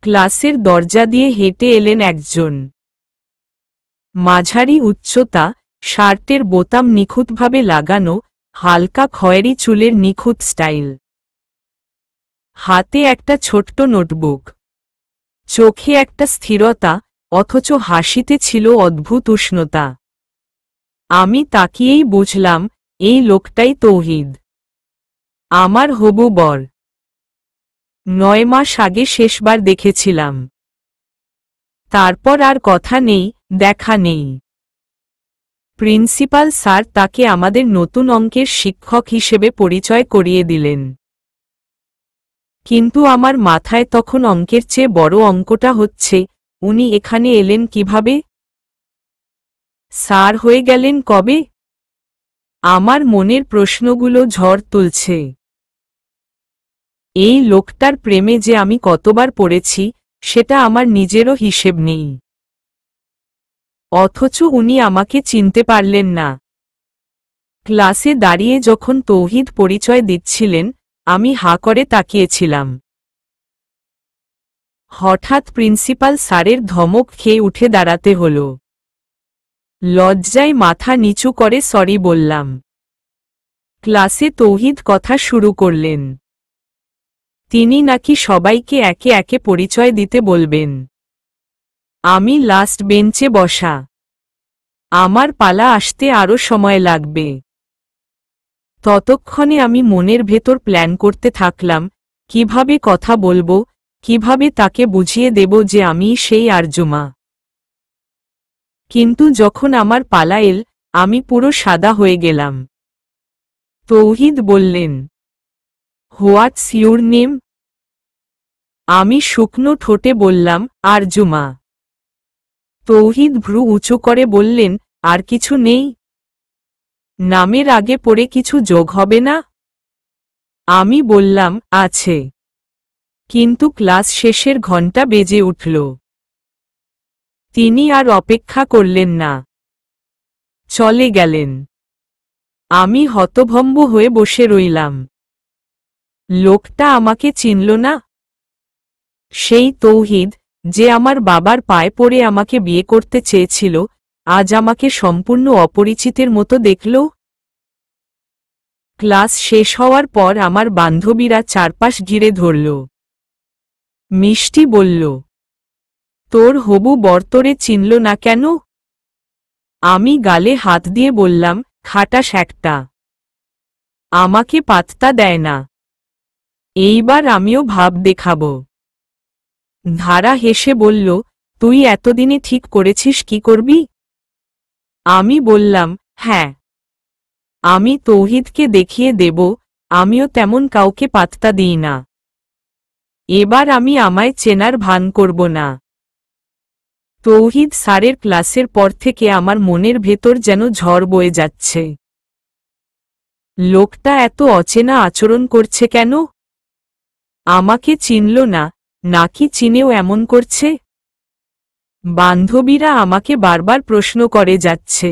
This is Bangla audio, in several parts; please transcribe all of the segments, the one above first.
ক্লাসের দরজা দিয়ে হেঁটে এলেন একজন। মাঝারি উচ্চতা, শার্টের বোতাম নিখুঁতভাবে লাগানো, হালকা খয়েরি চুলের নিখুঁত স্টাইল। হাতে একটা ছোট্ট নোটবুক। চোখে একটা স্থিরতা, অথচ হাসিতে ছিল অদ্ভুত উষ্ণতা। আমি তাকিয়েই বুঝলাম, এই লোকটাই তৌহিদ, আমার হবু বর। 9 মাস আগে শেষবার দেখেছিলাম। তারপর আর কথা নেই, দেখা নেই। প্রিন্সিপাল স্যার তাকে আমাদের নতুন অঙ্কের শিক্ষক হিসেবে পরিচয় করিয়ে দিলেন। কিন্তু আমার মাথায় তখন অঙ্কের চেয়ে বড় অঙ্কটা হচ্ছে, উনি এখানে এলেন কিভাবে? স্যার হয়ে গেলেন কবে? আমার মনের প্রশ্নগুলো ঝড় তুলছে। এই লোকটার প্রেমে যে আমি কতবার পড়েছি, সেটা আমার নিজেরও হিসেব নেই। অথচ উনি আমাকে চিনতে পারলেন না। ক্লাসে দাঁড়িয়ে যখন তৌহিদ পরিচয় দিচ্ছিলেন, আমি হাঁ করে তাকিয়েছিলাম। হঠাৎ প্রিন্সিপাল স্যারের ধমক খেয়ে উঠে দাঁড়াতে হল। লজ্জায় মাথা নিচু করে সরি বললাম। ক্লাসে তৌহিদ কথা শুরু করলেন। তিনি নাকি সবাইকে একে একে পরিচয় দিতে বলবেন। আমি লাস্ট বেঞ্চে বসা। আমার পালা আসতে আরও সময় লাগবে। ততক্ষণে আমি মনের ভেতর প্ল্যান করতে থাকলাম, কিভাবে কথা বলবো, কিভাবে তাকে বুঝিয়ে দেব যে আমি সেই আরজুমা। কিন্তু যখন আমার পালা এল, আমি পুরো সাদা হয়ে গেলাম। তৌহিদ বললেন, হোয়াটস ইউর নেম? আমি শুকনো ঠোঁটে বললাম, আরজুমা। তৌহিদ ভ্রু উঁচু করে বললেন, আর কিছু নেই? নামের আগে পড়ে কিছু যোগ হবে না? আমি বললাম, আছে। কিন্তু ক্লাস শেষের ঘণ্টা বেজে উঠল। তিনি আর অপেক্ষা করলেন না, চলে গেলেন। আমি হতভম্ব হয়ে বসে রইলাম। লোকটা আমাকে চিনল না? সেই তৌহিদ, যে আমার বাবার পায়ে পড়ে আমাকে বিয়ে করতে চেয়েছিল, আজ আমাকে সম্পূর্ণ অপরিচিতের মতো দেখল। ক্লাস শেষ হওয়ার পর আমার বান্ধবীরা চারপাশ ঘিরে ধরল। মিষ্টি বলল, তোর হবু বর তোরে চিনল না কেন? আমি গালে হাত দিয়ে বললাম, খাটাস একটা, আমাকে পাত্তা দেয় না। এইবার আমিও ভাব দেখাব। ধারা হেসে বলল, তুই এতদিনে ঠিক করেছিস কি করবি? আমি বললাম, হ্যাঁ, আমি তৌহিদকে দেখিয়ে দেব, আমিও তেমন কাউকে পাত্তা দিই না। এবার আমি আমায় চেনার ভান করব না। তৌহিদ স্যারের ক্লাসের পর থেকে আমার মনের ভেতর যেন ঝড় বয়ে যাচ্ছে। লোকটা এত অচেনা আচরণ করছে কেন? আমাকে চিনল না, নাকি চিনেও এমন করছে? বান্ধবীরা আমাকে বারবার প্রশ্ন করে যাচ্ছে।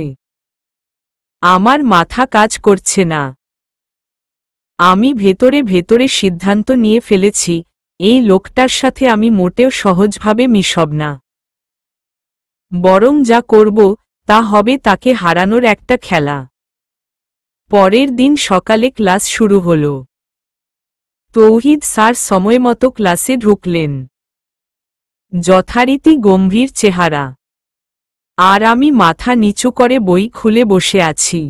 আমার মাথা কাজ করছে না। আমি ভেতরে ভেতরে সিদ্ধান্ত নিয়ে ফেলেছি, এই লোকটার সাথে আমি মোটেও সহজভাবে মিশব না। বরং যা করব, তা হবে তাকে হারানোর একটা খেলা। পরের দিন সকালে ক্লাস শুরু হল। তৌহিদ স্যার সময়মতো ক্লাসে ঢুকলেন। যথারীতি গম্ভীর চেহারা। আর আমি মাথা নিচু করে বই খুলে বসে আছি।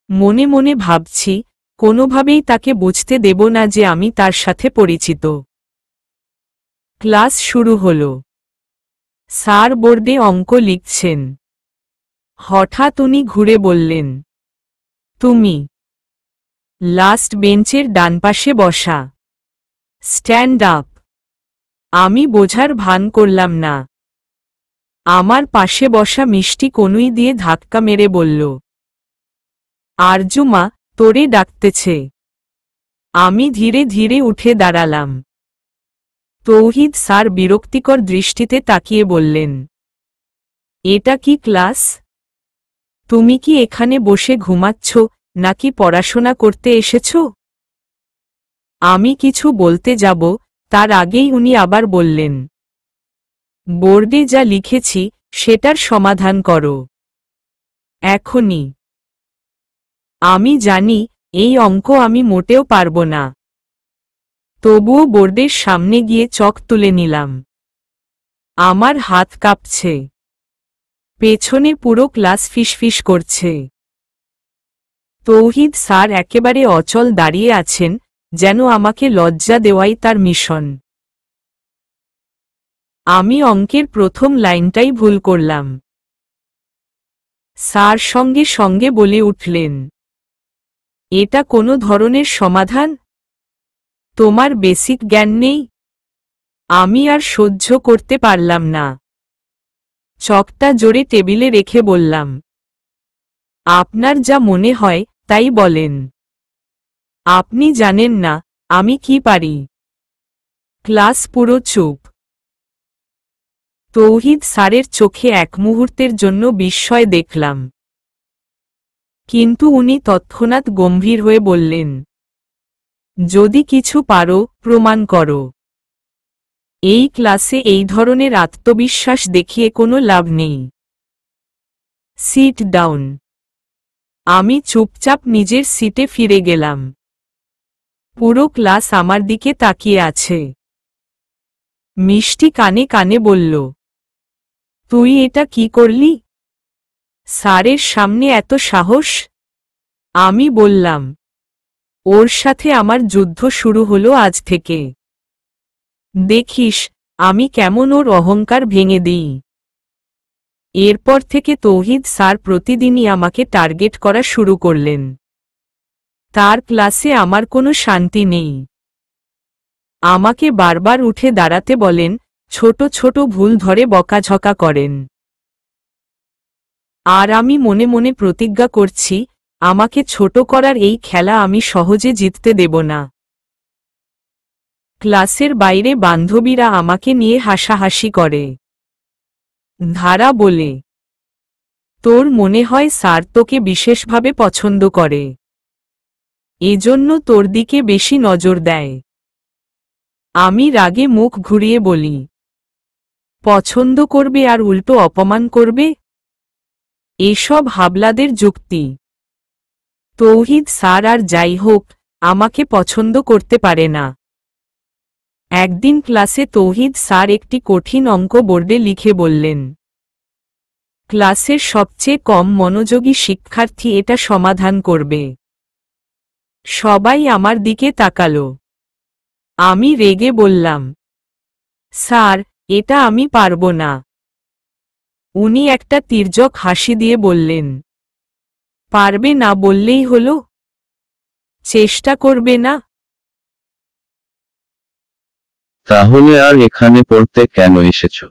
মনে মনে ভাবছি, কোনোভাবেই তাকে বুঝতে দেব না যে আমি তার সাথে পরিচিত। ক্লাস শুরু হল। স্যার বোর্ডে অঙ্ক লিখছেন। হঠাৎ উনি ঘুরে বললেন, তুমি লাস্ট বেঞ্চের ডানপাশে বসা, স্ট্যান্ড আপ। আমি বোঝার ভান করলাম না। আমার পাশে বসা মিষ্টি কনুই দিয়ে ধাক্কা মেরে বলল, আরজুমা, তোরে ডাকতেছে। আমি ধীরে ধীরে উঠে দাঁড়ালাম। তৌহিদ স্যার বিরক্তিকর দৃষ্টিতে তাকিয়ে বললেন, এটা কি ক্লাস? তুমি কি এখানে বসে ঘুমাচ্ছ, নাকি পড়াশোনা করতে এসেছ? আমি কিছু বলতে যাব, তার আগেই উনি আবার বললেন, বোর্ডে যা লিখেছি সেটার সমাধান করো এখনই। আমি জানি এই অঙ্ক আমি মোটেও পারব না। তবুও বোর্ডের সামনে গিয়ে চক তুলে নিলাম। আমার হাত কাঁপছে। পেছনে পুরো ক্লাস ফিসফিস করছে। তৌহিদ স্যার একেবারে অচল দাঁড়িয়ে আছেন, যেন আমাকে লজ্জা দেওয়াই তার মিশন। আমি অঙ্কের প্রথম লাইনটাই ভুল করলাম। স্যার সঙ্গে সঙ্গে বলে উঠলেন, এটা কোনো ধরনের সমাধান? তোমার বেসিক জ্ঞান নেই? আমি আর সহ্য করতে পারলাম না। চকটা জোরে টেবিলে রেখে বললাম, আপনার যা মনে হয় তাই বলেন। আপনি জানেন না আমি কি পারি। ক্লাস পুরো চুপ। তৌহিদ স্যারের চোখে এক মুহূর্তের জন্য বিস্ময় দেখলাম। কিন্তু উনি তৎক্ষণাৎ গম্ভীর হয়ে বললেন, যদি কিছু পারো প্রমাণ করো। এই ক্লাসে এই ধরনের আত্মবিশ্বাস দেখিয়ে কোনো লাভ নেই। Sit down. আমি চুপচাপ নিজের সিটে ফিরে গেলাম। পুরো ক্লাস আমার দিকে তাকিয়ে আছে। মিষ্টি কানে কানে বলল, তুই এটা কি করলি? স্যারের সামনে এত সাহস? আমি বললাম, ওর সাথে আমার যুদ্ধ শুরু হলো আজ থেকে। দেখিস আমি কেমন ওর অহংকার ভেঙে দিই। এরপর থেকে তৌহিদ স্যার প্রতিদিনই আমাকে টার্গেট করা শুরু করলেন। তার ক্লাসে আমার কোনো শান্তি নেই। আমাকে বারবার উঠে দাঁড়াতে বলেন, ছোট ছোট ভুল ধরে বকাঝকা করেন। আর আমি মনে মনে প্রতিজ্ঞা করছি, আমাকে ছোট করার এই খেলা আমি সহজে জিততে দেব না। ক্লাসের বাইরে বান্ধবীরা আমাকে নিয়ে হাসাহাসি করে। ধারা বলে, তোর মনে হয় স্যার তোকে বিশেষভাবে পছন্দ করে, এজন্য তোর দিকে বেশি নজর দেয়। আমি রাগে মুখ ঘুরিয়ে বলি, পছন্দ করবে আর উল্টো অপমান করবে? এসব হাবলাদের যুক্তি। তৌহিদ স্যার আর যাই হোক আমাকে পছন্দ করতে পারে না। একদিন ক্লাসে তৌহিদ স্যার একটি কঠিন অঙ্ক বোর্ডে লিখে বললেন, ক্লাসের সবচেয়ে কম মনোযোগী শিক্ষার্থী এটা সমাধান করবে। সবাই আমার দিকে তাকালো। আমি রেগে বললাম, স্যার এটা আমি পারব না। উনি একটা তির্যক হাসি দিয়ে বললেন, পারবে না বললেই হলো? চেষ্টা করবে না? তাহলে আর এখানে পড়তে কেন এসেছো?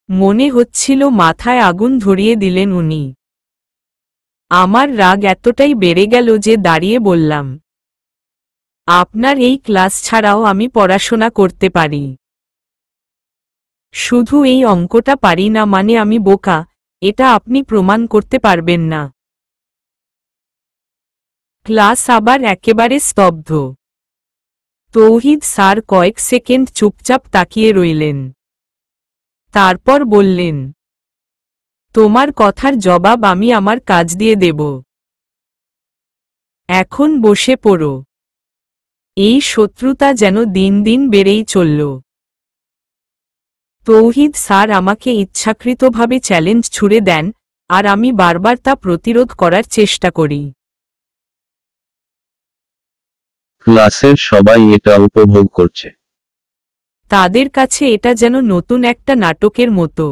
মনে হচ্ছিল মাথায় আগুন ধরিয়ে দিলেন উনি। আমার রাগ এতটাই বেড়ে গেল যে দাঁড়িয়ে বললাম, আপনার এই ক্লাস ছাড়াও আমি পড়াশোনা করতে পারি। শুধু এই অঙ্কটা পারি না মানে আমি বোকা, এটা আপনি প্রমাণ করতে পারবেন না। ক্লাস আবার একেবারে স্তব্ধ। তৌহিদ স্যার কয়েক সেকেন্ড চুপচাপ তাকিয়ে রইলেন। তারপর বললেন, তোমার কথার জবাব আমি আমার কাজ দিয়ে দেব। এখন বসে পড়ো। এই শত্রুতা যেন দিন দিন বেড়েই চলল। তৌহিদ স্যার আমাকে ইচ্ছাকৃতভাবে চ্যালেঞ্জ ছুড়ে দেন, আর আমি বারবার তা প্রতিরোধ করার চেষ্টা করি। ক্লাসের সবাই এটা উপভোগ করছে। তাদের কাছে এটা যেন নতুন একটা নাটকের মতো।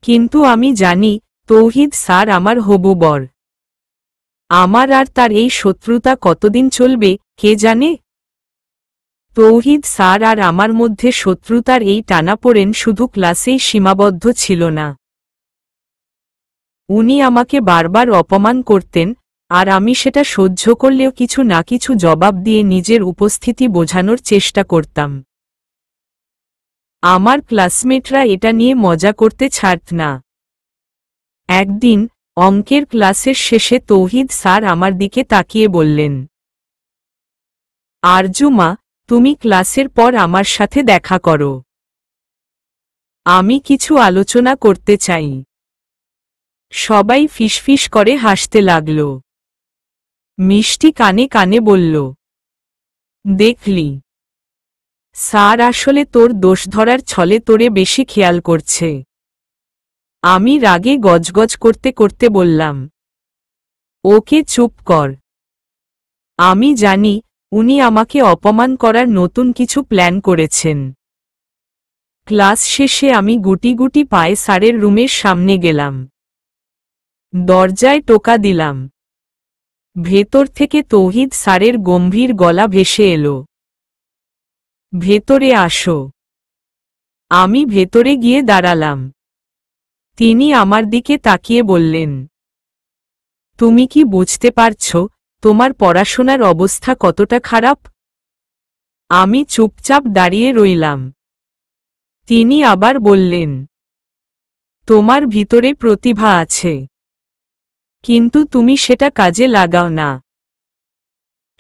কিন্তু আমি জানি তৌহিদ স্যার আমার হবু বর। আমার আর তার এই শত্রুতা কতদিন চলবে কে জানে। তৌহিদ স্যার আর আমার মধ্যে শত্রুতার এই টানাপোড়েন শুধু ক্লাসেই সীমাবদ্ধ ছিল না। উনি আমাকে বারবার অপমান করতেন, আর আমি সেটা সহ্য করলেও কিছু না কিছু জবাব দিয়ে নিজের উপস্থিতি বোঝানোর চেষ্টা করতাম। আমার ক্লাসমেটরা এটা নিয়ে মজা করতে ছাড়ত না। একদিন অঙ্কের ক্লাসের শেষে তৌহিদ স্যার আমার দিকে তাকিয়ে বললেন, আরজুমা, তুমি ক্লাসের পর আমার সাথে দেখা করো। আমি কিছু আলোচনা করতে চাই। সবাই ফিসফিস করে হাসতে লাগল। মিষ্টি কানে কানে বলল, দেখলি, স্যার আসলে তোর দোষ ধরার ছলে তোরে বেশি খেয়াল করছে। আমি রাগে গজগজ করতে করতে বললাম, ওকে চুপ কর। আমি জানি উনি আমাকে অপমান করার নতুন কিছু প্ল্যান করেছেন। ক্লাস শেষে আমি গুটি গুটি পায়ে স্যারের রুমের সামনে গেলাম। দরজায় টোকা দিলাম। ভেতর থেকে তৌহিদ স্যারের গম্ভীর গলা ভেসে এলো, ভেতরে আসো। আমি ভেতরে গিয়ে দাঁড়ালাম। তিনি আমার দিকে তাকিয়ে বললেন, তুমি কি বুঝতে পারছো তোমার পড়াশোনার অবস্থা কতটা খারাপ? আমি চুপচাপ দাঁড়িয়ে রইলাম। তিনি আবার বললেন, তোমার ভিতরে প্রতিভা আছে, কিন্তু তুমি সেটা কাজে লাগাও না।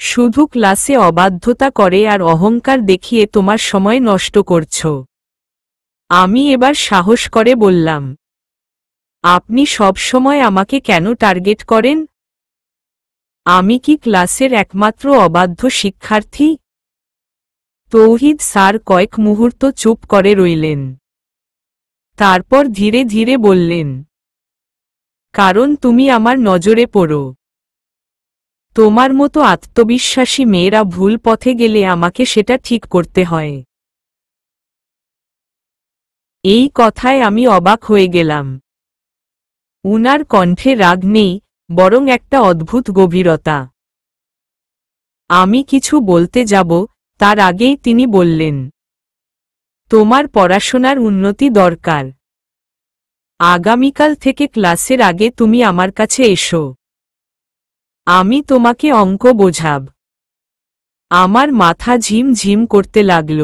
শুধু ক্লাসে অবাধ্যতা করে আর অহংকার দেখিয়ে তোমার সময় নষ্ট করছো। আমি এবার সাহস করে বললাম, আপনি সব সময় আমাকে কেন টার্গেট করেন? আমি কি ক্লাসের একমাত্র অবাধ্য শিক্ষার্থী? তৌহিদ স্যার কয়েক মুহূর্ত চুপ করে রইলেন। তারপর ধীরে ধীরে বললেন, কারণ তুমি আমার নজরে পড়ো। তোমার মতো আত্মবিশ্বাসী মেয়েরা ভুল পথে গেলে আমাকে সেটা ঠিক করতে হয়। এই কথায় আমি অবাক হয়ে গেলাম। উনার কণ্ঠে রাগ নেই, বরং একটা অদ্ভুত গভীরতা। আমি কিছু বলতে যাব, তার আগেই তিনি বললেন, তোমার পড়াশোনার উন্নতি দরকার। আগামীকাল থেকে ক্লাসের আগে তুমি আমার কাছে এসো। আমি তোমাকে অঙ্ক বোঝাব। আমার মাথা ঝিম ঝিম করতে লাগল।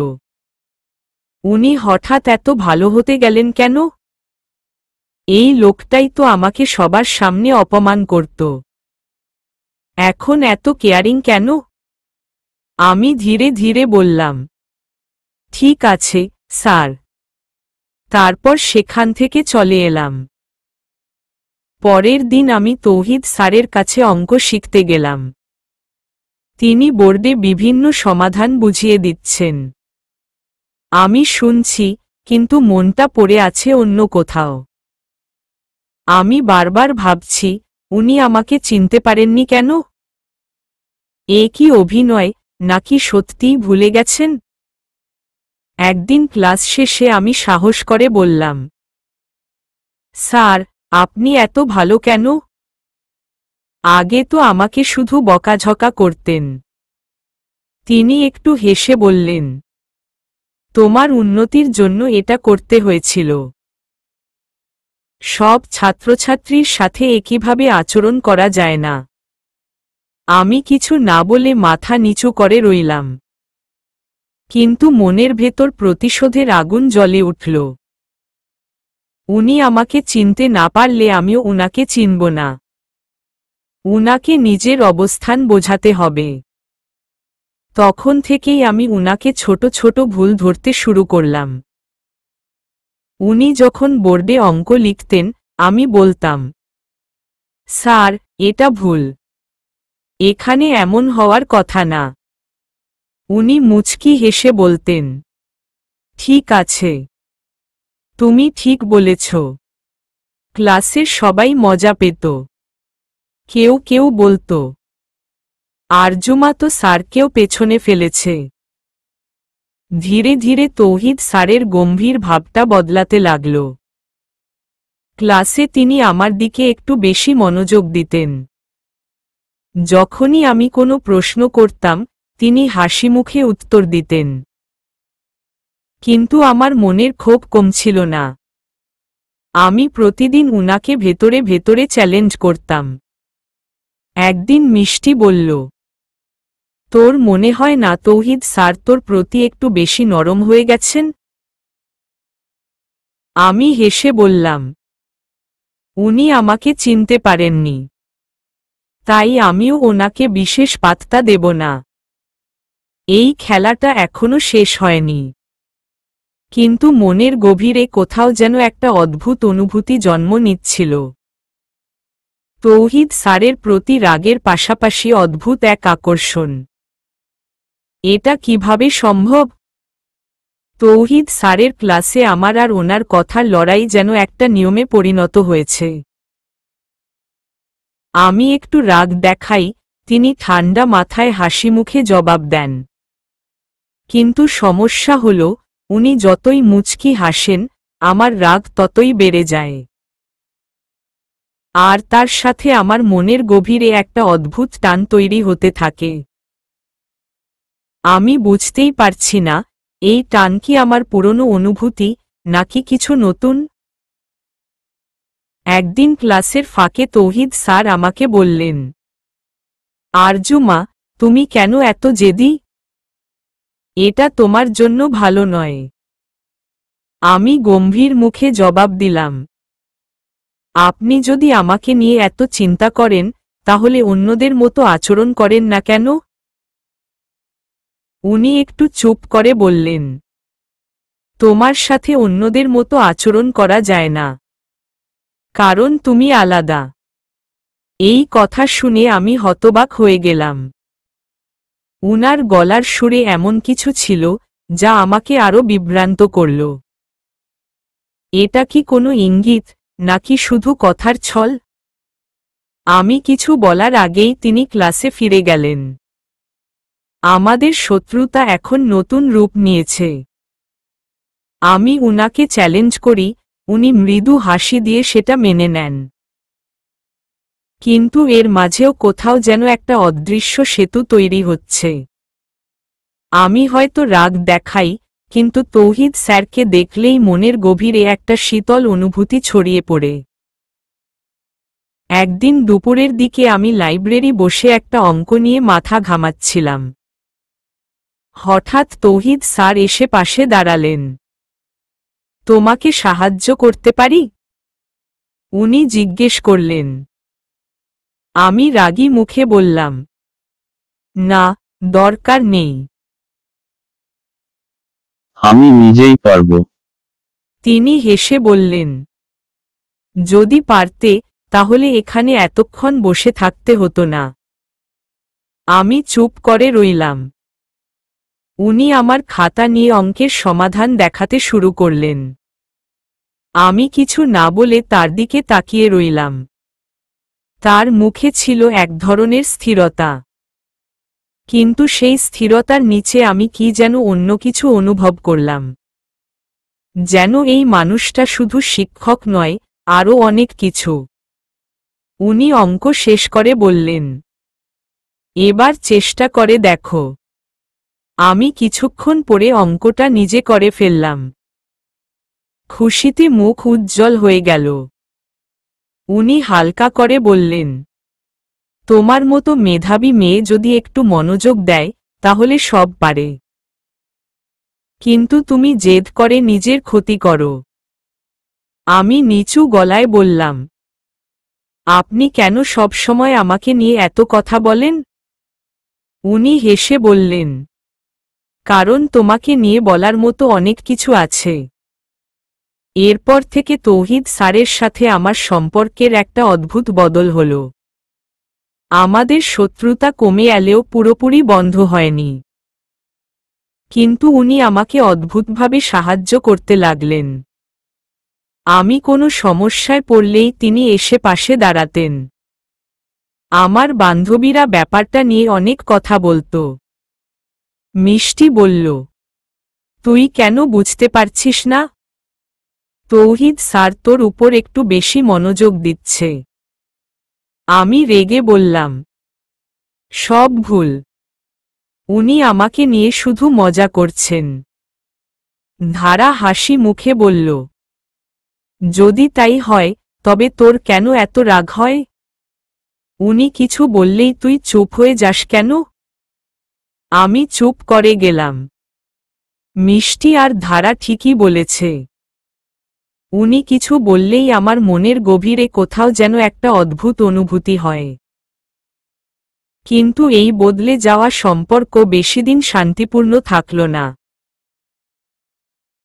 উনি হঠাৎ এত ভালো হতে গেলেন কেন? এই লোকটাই তো আমাকে সবার সামনে অপমান করত। এখন এত কেয়ারিং কেন? আমি ধীরে ধীরে বললাম, ঠিক আছে স্যার। তারপর সেখান থেকে চলে এলাম। পরের দিন আমি তৌহিদ স্যারের কাছে অঙ্ক শিখতে গেলাম। তিনি বোর্ডে বিভিন্ন সমাধান বুঝিয়ে দিচ্ছেন। আমি শুনছি, কিন্তু মনটা পড়ে আছে অন্য কোথাও। আমি বারবার ভাবছি, উনি আমাকে চিনতে পারেননি কেন? এ কি অভিনয়, নাকি সত্যিই ভুলে গেছেন? একদিন ক্লাস শেষে আমি সাহস করে বললাম, স্যার, আপনি এত ভালো কেন? আগে তো আমাকে শুধু বকাঝকা করতেন। তিনি একটু হেসে বললেন, তোমার উন্নতির জন্য এটা করতে হয়েছিল। সব ছাত্রছাত্রীর সাথে একইভাবে আচরণ করা যায় না। আমি কিছু না বলে মাথা নিচু করে রইলাম। কিন্তু মনের ভেতর প্রতিশোধের আগুন জ্বলে উঠল। উনি আমাকে চিনতে না পারলে আমিও উনাকে চিনব না। উনাকে নিজের অবস্থান বোঝাতে হবে। তখন থেকেই আমি উনাকে ছোট ছোট ভুল ধরতে শুরু করলাম। উনি যখন বোর্ডে অঙ্ক লিখতেন, আমি বলতাম, স্যার, এটা ভুল। এখানে এমন হওয়ার কথা না। উনি মুচকি হেসে বলতেন, ঠিক আছে, তুমি ঠিক বলেছ। ক্লাসের সবাই মজা পেত। কেউ কেউ বলতো, আরজুমা তো স্যারকেও পেছনে ফেলেছে। ধীরে ধীরে তৌহিদ স্যারের গম্ভীর ভাবটা বদলাতে লাগল। ক্লাসে তিনি আমার দিকে একটু বেশি মনোযোগ দিতেন। যখনই আমি কোনো প্রশ্ন করতাম, তিনি হাসিমুখে উত্তর দিতেন। কিন্তু আমার মনের ক্ষোভ কমছিল না। আমি প্রতিদিন উনাকে ভেতরে ভেতরে চ্যালেঞ্জ করতাম। একদিন মিষ্টি বলল, তোর মনে হয় না তৌহিদ স্যার তোর প্রতি একটু বেশি নরম হয়ে গেছেন? আমি হেসে বললাম, উনি আমাকে চিনতে পারেননি, তাই আমিও ওনাকে বিশেষ পাত্তা দেব না। এই খেলাটা এখনো শেষ হয়নি, কিন্তু মনের গভীরে কোথাও যেন একটা অদ্ভুত অনুভূতি জন্ম নিচ্ছিল। তৌহিদ স্যারের প্রতি রাগের পাশাপাশি অদ্ভুত এক আকর্ষণ। এটা কিভাবে সম্ভব? তৌহিদ স্যারের ক্লাসে আমার আর ওনার কথার লড়াই যেন একটা নিয়মে পরিণত হয়েছে। আমি একটু রাগ দেখাই, তিনি ঠান্ডা মাথায় হাসিমুখে জবাব দেন। কিন্তু সমস্যা হল, উনি যতই মুচকি হাসেন, আমার রাগ ততই বেড়ে যায়। আর তার সাথে আমার মনের গভীরে একটা অদ্ভুত টান তৈরি হতে থাকে। আমি বুঝতেই পারছি না, এই টান কি আমার পুরনো অনুভূতি, নাকি কিছু নতুন? একদিন ক্লাসের ফাঁকে তৌহিদ স্যার আমাকে বললেন, আরজুমা, তুমি কেন এত জেদি? এটা তোমার জন্য ভালো নয়। আমি গম্ভীর মুখে জবাব দিলাম, আপনি যদি আমাকে নিয়ে এত চিন্তা করেন, তাহলে অন্যদের মতো আচরণ করেন না কেন? উনি একটু চুপ করে বললেন, তোমার সাথে অন্যদের মতো আচরণ করা যায় না, কারণ তুমি আলাদা। এই কথা শুনে আমি হতবাক হয়ে গেলাম। উনার গলার সুরে এমন কিছু ছিল, যা আমাকে আরো বিভ্রান্ত করল। এটা কি কোনো ইঙ্গিত, নাকি শুধু কথার ছল? আমি কিছু বলার আগেই তিনি ক্লাসে ফিরে গেলেন। আমাদের শত্রুতা এখন নতুন রূপ নিয়েছে। আমি উনাকে চ্যালেঞ্জ করি, উনি মৃদু হাসি দিয়ে সেটা মেনে নেন। কিন্তু এর মাঝেও কোথাও যেন একটা অদৃশ্য সেতু তৈরি হচ্ছে। আমি হয়তো রাগ দেখাই, কিন্তু তৌহিদ স্যারকে দেখলেই মনের গভীরে একটা শীতল অনুভূতি ছড়িয়ে পড়ে। একদিন দুপুরের দিকে আমি লাইব্রেরি বসে একটা অঙ্ক নিয়ে মাথা ঘামাচ্ছিলাম। হঠাৎ তৌহিদ স্যার এসে পাশে দাঁড়ালেন। তোমাকে সাহায্য করতে পারি? উনি জিজ্ঞেস করলেন। আমি রাগী মুখে বললাম, না, দরকার নেই। আমি নিজেই পারব। তিনি হেসে বললেন, যদি পারতে, তাহলে এখানে এতক্ষণ বসে থাকতে হতো না। আমি চুপ করে রইলাম। উনি আমার খাতা নিয়ে অঙ্কের সমাধান দেখাতে শুরু করলেন। আমি কিছু না বলে তার দিকে তাকিয়ে রইলাম। তার মুখে ছিল এক ধরনের স্থিরতা। কিন্তু সেই স্থিরতার নিচে আমি কি যেন অন্য কিছু অনুভব করলাম। যেন এই মানুষটা শুধু শিক্ষক নয়, আরও অনেক কিছু। উনি অঙ্ক শেষ করে বললেন, এবার চেষ্টা করে দেখো। আমি কিছুক্ষণ পরে অঙ্কটা নিজে করে ফেললাম। খুশিতে মুখ উজ্জ্বল হয়ে গেল। উনি হালকা করে বললেন, তোমার মতো মেধাবী মেয়ে যদি একটু মনোযোগ দেয়, তাহলে সব পারে। কিন্তু তুমি জেদ করে নিজের ক্ষতি করো। আমি নিচু গলায় বললাম, আপনি কেন সব সময় আমাকে নিয়ে এত কথা বলেন? উনি হেসে বললেন, কারণ তোমাকে নিয়ে বলার মতো অনেক কিছু আছে। এরপর থেকে তৌহিদ স্যারের সাথে আমার সম্পর্কের একটা অদ্ভুত বদল হল। আমাদের শত্রুতা কমে এলেও পুরোপুরি বন্ধ হয়নি। কিন্তু উনি আমাকে অদ্ভুতভাবে সাহায্য করতে লাগলেন। আমি কোনো সমস্যায় পড়লেই তিনি এসে পাশে দাঁড়াতেন। আমার বান্ধবীরা ব্যাপারটা নিয়ে অনেক কথা বলতো। মিষ্টি বলল, তুই কেন বুঝতে পারছিস না? তৌহিদ স্যার তোর উপর একটু বেশি মনোযোগ দিচ্ছে। আমি রেগে বললাম, সব ভুল। উনি আমাকে নিয়ে শুধু মজা করছেন। ধারা হাসি মুখে বলল, যদি তাই হয়, তবে তোর কেন এত রাগ হয়? উনি কিছু বললেই তুই চুপ হয়ে যাস কেন? আমি চুপ করে গেলাম। মিষ্টি আর ধারা ঠিকই বলেছে। উনি কিছু বললেই আমার মনের গভীরে কোথাও যেন একটা অদ্ভুত অনুভূতি হয়। কিন্তু এই বদলে যাওয়া সম্পর্ক বেশিদিন শান্তিপূর্ণ থাকল না।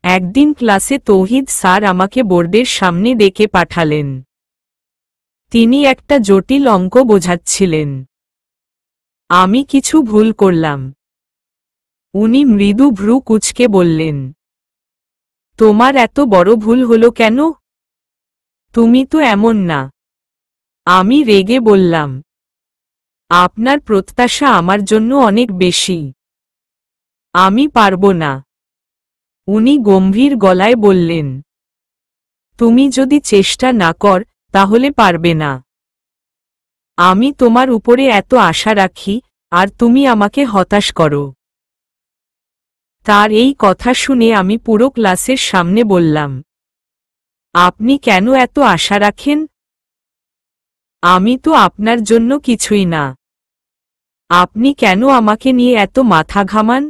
একদিন ক্লাসে তৌহিদ স্যার আমাকে বোর্ডের সামনে ডেকে পাঠালেন। তিনি একটা জটিল অঙ্ক বোঝাচ্ছিলেন। আমি কিছু ভুল করলাম। উনি মৃদু ভ্রু কুঁচকে বললেন, তোমার এত বড় ভুল হলো কেন? তুমি তো এমন না। আমি রেগে বললাম, আপনার প্রত্যাশা আমার জন্য অনেক বেশি। আমি পারব না। উনি গম্ভীর গলায় বললেন, তুমি যদি চেষ্টা না কর তাহলে পারবে না। আমি তোমার উপরে এত আশা রাখি আর তুমি আমাকে হতাশ করো। তার এই কথা শুনে আমি পুরো ক্লাসের সামনে বললাম, আপনি কেন এত আশা রাখেন? আমি তো আপনার জন্য কিছুই না। আপনি কেন আমাকে নিয়ে এত মাথা ঘামান?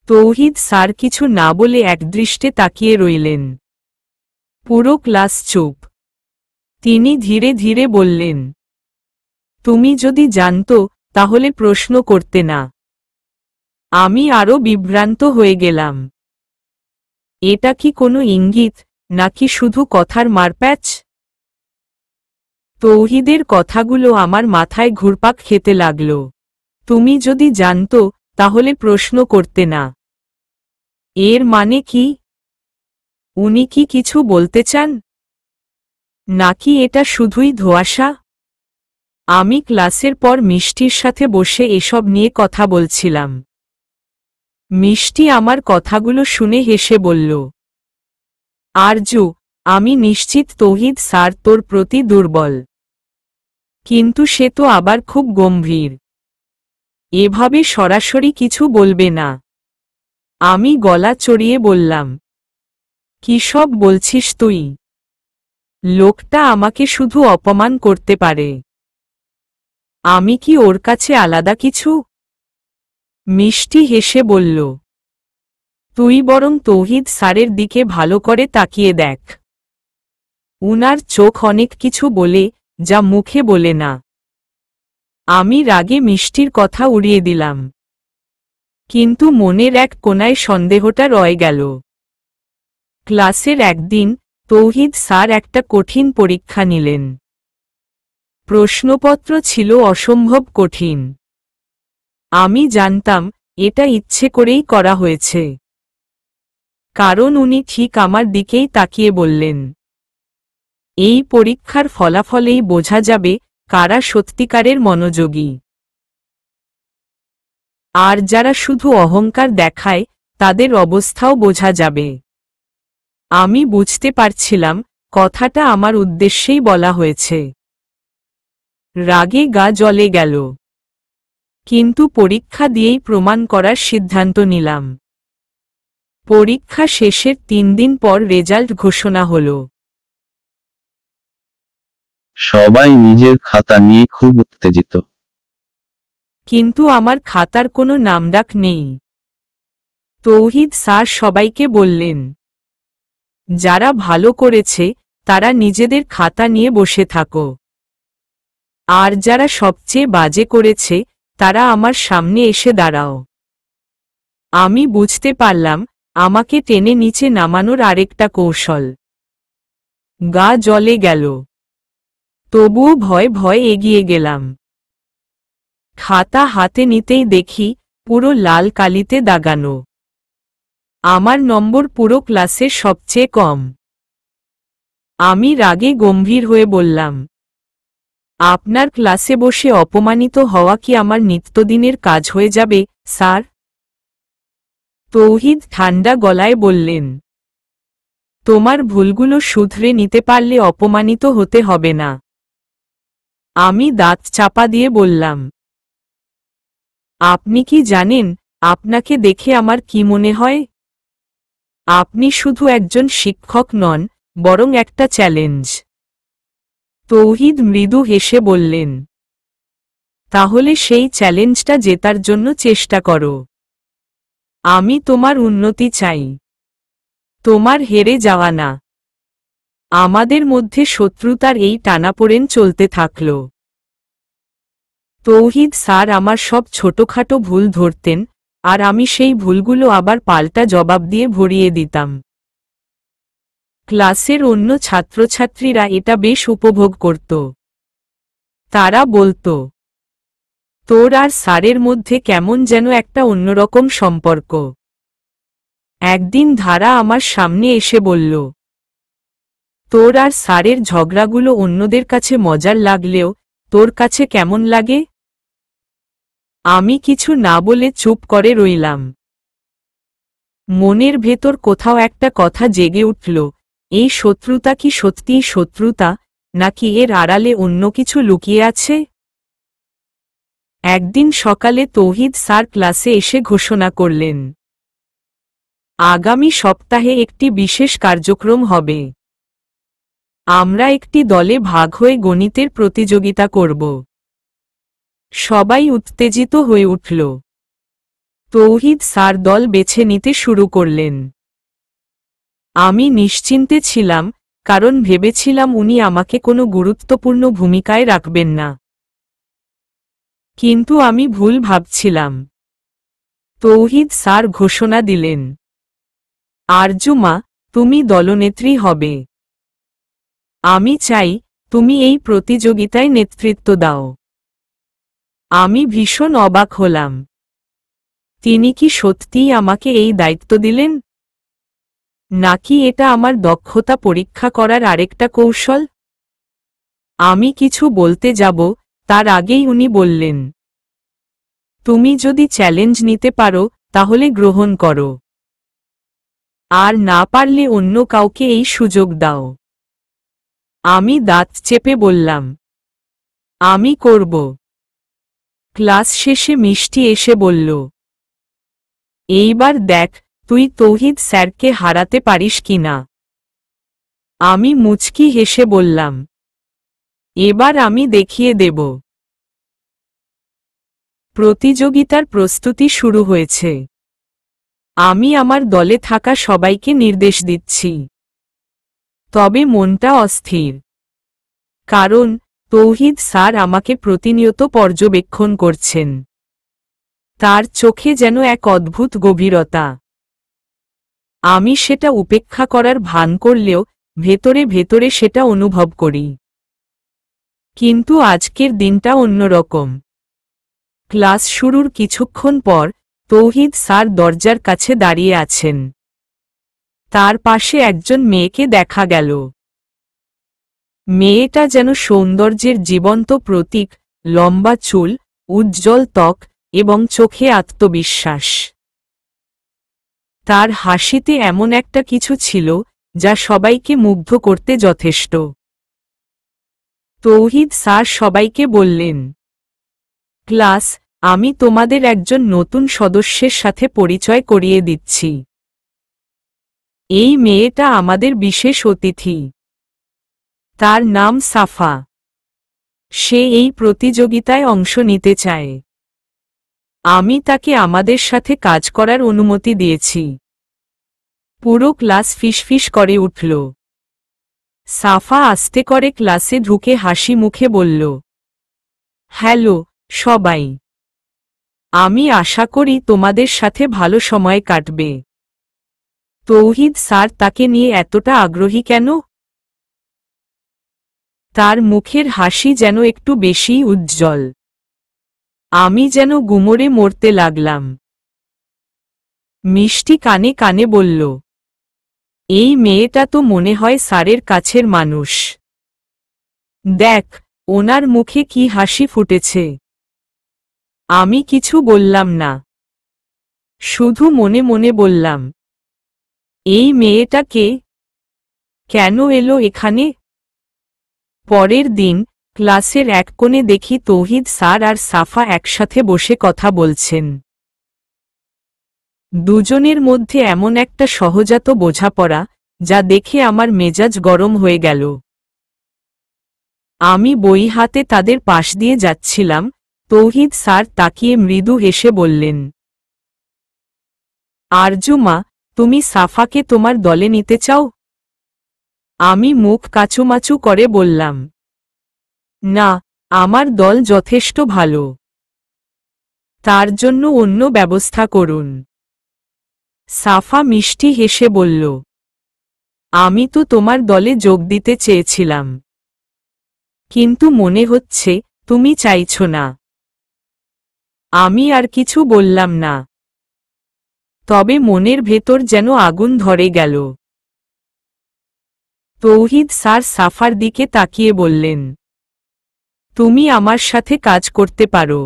তৌহিদ স্যার কিছু না বলে একদৃষ্টে তাকিয়ে রইলেন। পুরো ক্লাস চুপ। তিনি ধীরে ধীরে বললেন, তুমি যদি জানতো তাহলে প্রশ্ন করতে না। আমি আরো বিভ্রান্ত হয়ে গেলাম। এটা কি কোনো ইঙ্গিত নাকি শুধু কথার মারপ্যাচ? তৌহিদের কথাগুলো আমার মাথায় ঘুরপাক খেতে লাগল। তুমি যদি জানতো তাহলে প্রশ্ন করতে না। এর মানে কি? উনি কি কিছু বলতে চান? নাকি এটা শুধুই ধোঁয়াশা? আমি ক্লাসের পর মিষ্টির সাথে বসে এসব নিয়ে কথা বলছিলাম। মিষ্টি আমার কথাগুলো শুনে হেসে বলল, আরজু, আমি নিশ্চিত তৌহিদ স্যার তোর প্রতি দুর্বল। কিন্তু সে তো আবার খুব গম্ভীর। এভাবে সরাসরি কিছু বলবে না। আমি গলা চড়িয়ে বললাম, কি সব বলছিস তুই? লোকটা আমাকে শুধু অপমান করতে পারে। আমি কি ওর কাছে আলাদা কিছু? মিষ্টি হেসে বলল, তুই বরং তৌহিদ স্যারের দিকে ভালো করে তাকিয়ে দেখ। উনার চোখ অনেক কিছু বলে যা মুখে বলে না। আমি রাগে মিষ্টির কথা উড়িয়ে দিলাম। কিন্তু মনের এক কোনায় সন্দেহটা রয়ে গেল। ক্লাসের একদিন তৌহিদ স্যার একটা কঠিন পরীক্ষা নিলেন। প্রশ্নপত্র ছিল অসম্ভব কঠিন। আমি জানতাম এটা ইচ্ছে করেই করা হয়েছে। কারণ উনি ঠিক আমার দিকেই তাকিয়ে বললেন, এই পরীক্ষার ফলাফলেই বোঝা যাবে কারা সত্যিকারের মনোযোগী। আর যারা শুধু অহংকার দেখায় তাদের অবস্থাও বোঝা যাবে। আমি বুঝতে পারছিলাম কথাটা আমার উদ্দেশ্যেই বলা হয়েছে। রাগে গা জ্বলে গেল। কিন্তু পরীক্ষা দিয়েই প্রমাণ করার সিদ্ধান্ত নিলাম। পরীক্ষা শেষের 3 দিন পর রেজাল্ট ঘোষণা হল। সবাই নিজের খাতা নিয়ে খুব উত্তেজিত। কিন্তু আমার খাতার কোনো নামডাক নেই। তৌহিদ স্যার সবাইকে বললেন, যারা ভালো করেছে তারা নিজেদের খাতা নিয়ে বসে থাকো। আর যারা সবচেয়ে বাজে করেছে তারা আমার সামনে এসে দাঁড়াও। আমি বুঝতে পারলাম আমাকে টেনে নিচে নামানোর আরেকটা কৌশল। গা জ্বলে গেল। তবুও ভয়ে ভয়ে এগিয়ে গেলাম। খাতা হাতে নিতেই দেখি পুরো লাল কালিতে দাগানো। আমার নম্বর পুরো ক্লাসের সবচেয়ে কম। আমি রাগে গম্ভীর হয়ে বললাম, আপনার ক্লাসে বসে অপমানিত হওয়া কি আমার নিত্যদিনের কাজ হয়ে যাবে, স্যার? তৌহিদ ঠান্ডা গলায় বললেন, তোমার ভুলগুলো শুধরে নিতে পারলে অপমানিত হতে হবে না। আমি দাঁত চাপা দিয়ে বললাম, আপনি কি জানেন আপনাকে দেখে আমার কি মনে হয়? আপনি শুধু একজন শিক্ষক নন, বরং একটা চ্যালেঞ্জ। তৌহিদ মৃদু হেসে বললেন, তাহলে সেই চ্যালেঞ্জটা জেতার জন্য চেষ্টা করো। আমি তোমার উন্নতি চাই, তোমার হেরে যাওয়া না। আমাদের মধ্যে শত্রুতার এই টানাপোড়েন চলতে থাকল। তৌহিদ স্যার আমার সব ছোটখাটো ভুল ধরতেন, আর আমি সেই ভুলগুলো আবার পাল্টা জবাব দিয়ে ভরিয়ে দিতাম। ক্লাসের অন্য ছাত্রছাত্রীরা এটা বেশ উপভোগ করত। তারা বলতো, তোর আর স্যারের মধ্যে কেমন যেন একটা অন্যরকম সম্পর্ক। একদিন ধারা আমার সামনে এসে বলল, তোর আর স্যারের ঝগড়াগুলো অন্যদের কাছে মজার লাগলেও তোর কাছে কেমন লাগে? আমি কিছু না বলে চুপ করে রইলাম। মনের ভেতর কোথাও একটা কথা জেগে উঠল, এই শত্রুতা কি সত্যিই শত্রুতা, নাকি এর আড়ালে অন্য কিছু লুকিয়ে আছে? একদিন সকালে তৌহিদ স্যার ক্লাসে এসে ঘোষণা করলেন, আগামী সপ্তাহে একটি বিশেষ কার্যক্রম হবে। আমরা একটি দলে ভাগ হয়ে গণিতের প্রতিযোগিতা করব। সবাই উত্তেজিত হয়ে উঠল। তৌহিদ স্যার দল বেছে নিতে শুরু করলেন। আমি নিশ্চিন্তে ছিলাম, কারণ ভেবেছিলাম উনি আমাকে কোনো গুরুত্বপূর্ণ ভূমিকায় রাখবেন না। কিন্তু আমি ভুল ভাবছিলাম। তৌহিদ স্যার ঘোষণা দিলেন, আরজুমা, তুমি দলনেত্রী হবে। আমি চাই তুমি এই প্রতিযোগিতায় নেতৃত্ব দাও। আমি ভীষণ অবাক হলাম। তিনি কি সত্যিই আমাকে এই দায়িত্ব দিলেন? নাকি এটা আমার দক্ষতা পরীক্ষা করার আরেকটা কৌশল? আমি কিছু বলতে যাব, তার আগেই উনি বললেন, তুমি যদি চ্যালেঞ্জ নিতে পারো তাহলে গ্রহণ করো, আর না পারলে অন্য কাউকে এই সুযোগ দাও। আমি দাঁত চেপে বললাম, আমি করব। ক্লাস শেষে মিষ্টি এসে বলল, এইবার দেখ তুই তৌহিদ স্যারকে হারাতে পারিস কিনা। আমি মুচকি হেসে বললাম, এবার আমি দেখিয়ে দেব। প্রতিযোগিতার প্রস্তুতি শুরু হয়েছে। আমি আমার দলে থাকা সবাইকে নির্দেশ দিচ্ছি। তবে মনটা অস্থির। কারণ তৌহিদ স্যার আমাকে প্রতিনিয়ত পর্যবেক্ষণ করছেন। তার চোখে যেন এক অদ্ভুত গভীরতা। আমি সেটা উপেক্ষা করার ভান করলেও ভেতরে ভেতরে সেটা অনুভব করি। কিন্তু আজকের দিনটা অন্যরকম। ক্লাস শুরুর কিছুক্ষণ পর তৌহিদ স্যার দরজার কাছে দাঁড়িয়ে আছেন। তার পাশে একজন মেয়েকে দেখা গেল। মেয়েটা যেন সৌন্দর্যের জীবন্ত প্রতীক, লম্বা চুল, উজ্জ্বল ত্বক এবং চোখে আত্মবিশ্বাস। তার হাসিতে এমন একটা কিছু ছিল যা সবাইকে মুগ্ধ করতে যথেষ্ট। তৌহিদ স্যার সবাইকে বললেন, ক্লাস, আমি তোমাদের একজন নতুন সদস্যের সাথে পরিচয় করিয়ে দিচ্ছি। এই মেয়েটা আমাদের বিশেষ অতিথি। তার নাম সাফা। সে এই প্রতিযোগিতায় অংশ নিতে চায়। আমি তাকে আমাদের সাথে কাজ করার অনুমতি দিয়েছি। পুরো ক্লাস ফিসফিস করে উঠল। সাফা আস্তে করে ক্লাসে ঢুকে হাসি মুখে বলল, হ্যালো সবাই। আমি আশা করি তোমাদের সাথে ভালো সময় কাটবে। তৌহিদ স্যার তাকে নিয়ে এতটা আগ্রহী কেন? তার মুখের হাসি যেন একটু বেশি উজ্জ্বল। আমি যেন গুমরে মরতে লাগলাম। মিষ্টি কানে কানে বলল, এই মেয়েটা তো মনে হয় স্যারের কাছের মানুষ। দেখ, ওনার মুখে কি হাসি ফুটেছে। আমি কিছু বললাম না। শুধু মনে মনে বললাম, এই মেয়েটা কে? কেন এলো এখানে? পরের দিন ক্লাসের এক কোণে দেখি তৌহিদ স্যার আর সাফা একসাথে বসে কথা বলছেন। দুজনের মধ্যে এমন একটা সহজাত বোঝাপড়া যা দেখে আমার মেজাজ গরম হয়ে গেল। আমি বই হাতে তাদের পাশ দিয়ে যাচ্ছিলাম। তৌহিদ স্যার তাকিয়ে মৃদু হেসে বললেন, আরজুমা, তুমি সাফাকে তোমার দলে নিতে চাও? আমি মুখ কাচুমাচু করে বললাম, না, আমার দল যথেষ্ট ভালো, তার জন্য অন্য ব্যবস্থা করুন। সাফা মিষ্টি হেসে বলল, আমি তো তোমার দলে যোগ দিতে চেয়েছিলাম, কিন্তু মনে হচ্ছে তুমি চাইছ না। আমি আর কিছু বললাম না, তবে মনের ভেতর যেন আগুন ধরে গেল। তৌহিদ স্যার সাফার দিকে তাকিয়ে বললেন, তুমি আমার সাথে কাজ করতে পারো,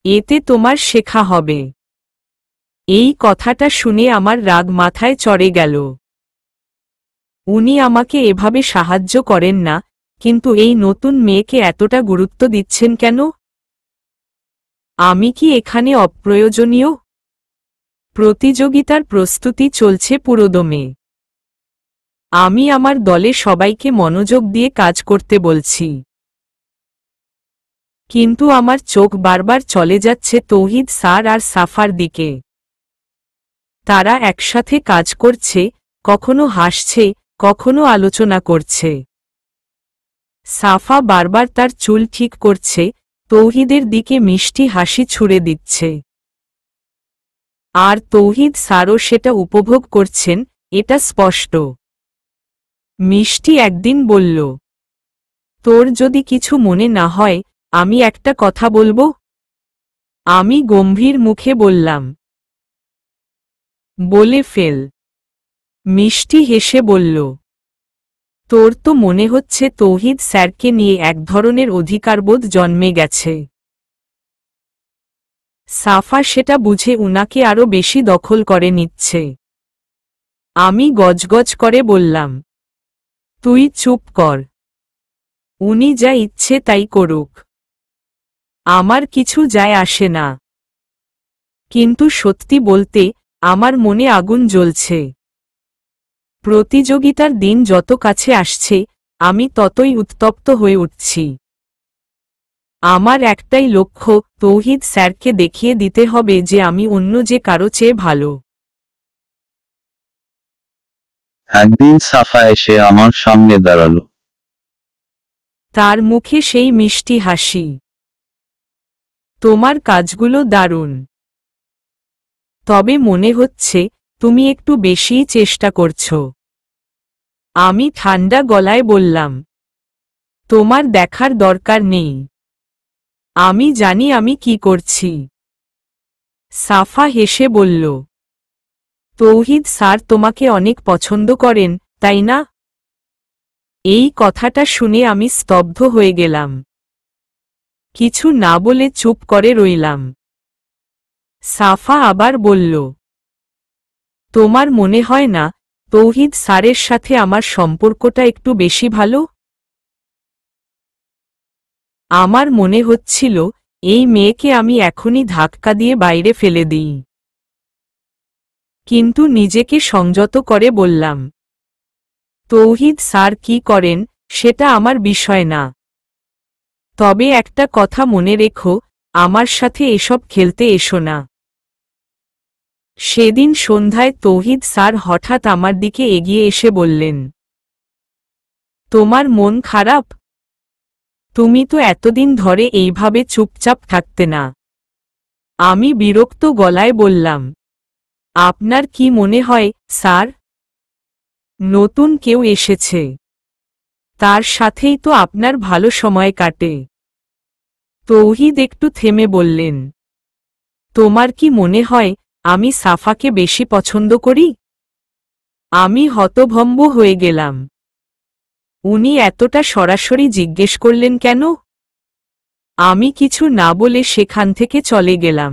এতে তোমার শেখা হবে। এই কথাটা শুনে আমার রাগ মাথায় চড়ে গেল। উনি আমাকে এভাবে সাহায্য করেন না, কিন্তু এই নতুন মেয়েকে এতটা গুরুত্ব দিচ্ছেন কেন? আমি কি এখানে অপ্রয়োজনীয়? প্রতিযোগিতার প্রস্তুতি চলছে পুরোদমে। আমি আমার দলে সবাইকে মনোযোগ দিয়ে কাজ করতে বলছি, কিন্তু আমার চোখ বারবার চলে যাচ্ছে তৌহিদ স্যার আর সাফার দিকে। তারা একসাথে কাজ করছে, কখনো হাসছে, কখনো আলোচনা করছে। সাফা বারবার তার চুল ঠিক করছে, তৌহিদের দিকে মিষ্টি হাসি ছুড়ে দিচ্ছে। আর তৌহিদ স্যারও সেটা উপভোগ করছেন, এটা স্পষ্ট। মিষ্টি একদিন বলল, তোর যদি কিছু মনে না হয় আমি একটা কথা বলবো? আমি গম্ভীর মুখে বললাম, বলে ফেল। মিষ্টি হেসে বলল, তোর তো মনে হচ্ছে তৌহিদ স্যারকে নিয়ে এক ধরনের অধিকারবোধ জন্মে গেছে। সাফা সেটা বুঝে উনাকে আরো বেশি দখল করে নিচ্ছে। আমি গজগজ করে বললাম, তুই চুপ কর, উনি যা ইচ্ছে তাই করুক, আমার কিছু যায় আসে না। কিন্তু সত্যি বলতে আমার মনে আগুন জ্বলছে। প্রতিযোগিতার দিন যত কাছে আসছে আমি ততই উত্তপ্ত হয়ে উঠছি। আমার একটাই লক্ষ্য, তৌহিদ স্যারকে দেখিয়ে দিতে হবে যে আমি অন্য যে কারো চেয়ে ভালো। একদিন সাফা এসে আমার সামনে দাঁড়ালো। তার মুখে সেই মিষ্টি হাসি। তোমার কাজগুলো দারুণ, তবে মনে হচ্ছে তুমি একটু বেশিই চেষ্টা করছো। আমি ঠান্ডা গলায় বললাম, তোমার দেখার দরকার নেই, আমি জানি আমি কি করছি। সাফা হেসে বলল, তৌহিদ স্যার তোমাকে অনেক পছন্দ করেন, তাই না? এই কথাটা শুনে আমি স্তব্ধ হয়ে গেলাম। কিছু না বলে চুপ করে রইলাম। সাফা আবার বলল, তোমার মনে হয় না তৌহিদ স্যারের সাথে আমার সম্পর্কটা একটু বেশি ভালো? আমার মনে হচ্ছিল এই মেয়েকে আমি এখনই ধাক্কা দিয়ে বাইরে ফেলে দিই। কিন্তু নিজেকে সংযত করে বললাম, তৌহিদ স্যার কি করেন সেটা আমার বিষয় না। তবে একটা কথা মনে রেখো, আমার সাথে এসব খেলতে এসো না। সেদিন সন্ধ্যায় তৌহিদ স্যার হঠাৎ আমার দিকে এগিয়ে এসে বললেন, তোমার মন খারাপ? তুমি তো এতদিন ধরে এইভাবে চুপচাপ থাকতে না। আমি বিরক্ত গলায় বললাম, আপনার কি মনে হয় স্যার? নতুন কেউ এসেছে, তার সাথেই তো আপনার ভালো সময় কাটে। তৌহিদ একটু থেমে বললেন, তোমার কি মনে হয় আমি সাফাকে বেশি পছন্দ করি? আমি হতভম্ব হয়ে গেলাম। উনি এতটা সরাসরি জিজ্ঞেস করলেন কেন? আমি কিছু না বলে সেখান থেকে চলে গেলাম।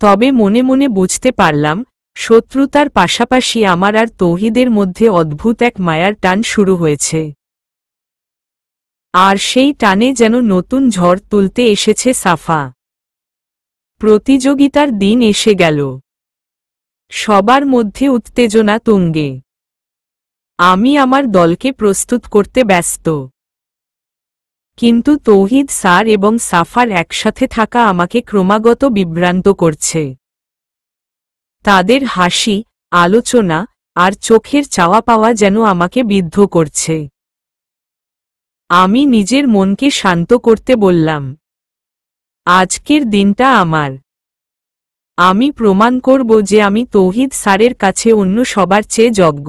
তবে মনে মনে বুঝতে পারলাম শত্রুতার পাশাপাশি আমার আর তৌহিদের মধ্যে অদ্ভুত এক মায়ার টান শুরু হয়েছে। আর সেই টানে যেন নতুন ঝড় তুলতে এসেছে সাফা। প্রতিযোগিতার দিন এসে গেল। সবার মধ্যে উত্তেজনা তুঙ্গে। আমি আমার দলকে প্রস্তুত করতে ব্যস্ত। কিন্তু তৌহিদ স্যার এবং সাফার একসাথে থাকা আমাকে ক্রমাগত বিভ্রান্ত করছে। তাদের হাসি, আলোচনা আর চোখের চাওয়া পাওয়া যেন আমাকে বিদ্ধ করছে। আমি নিজের মনকে শান্ত করতে বললাম, আজকের দিনটা আমার। আমি প্রমাণ করব যে আমি তৌহিদ স্যারের কাছে অন্য সবার চেয়ে যোগ্য।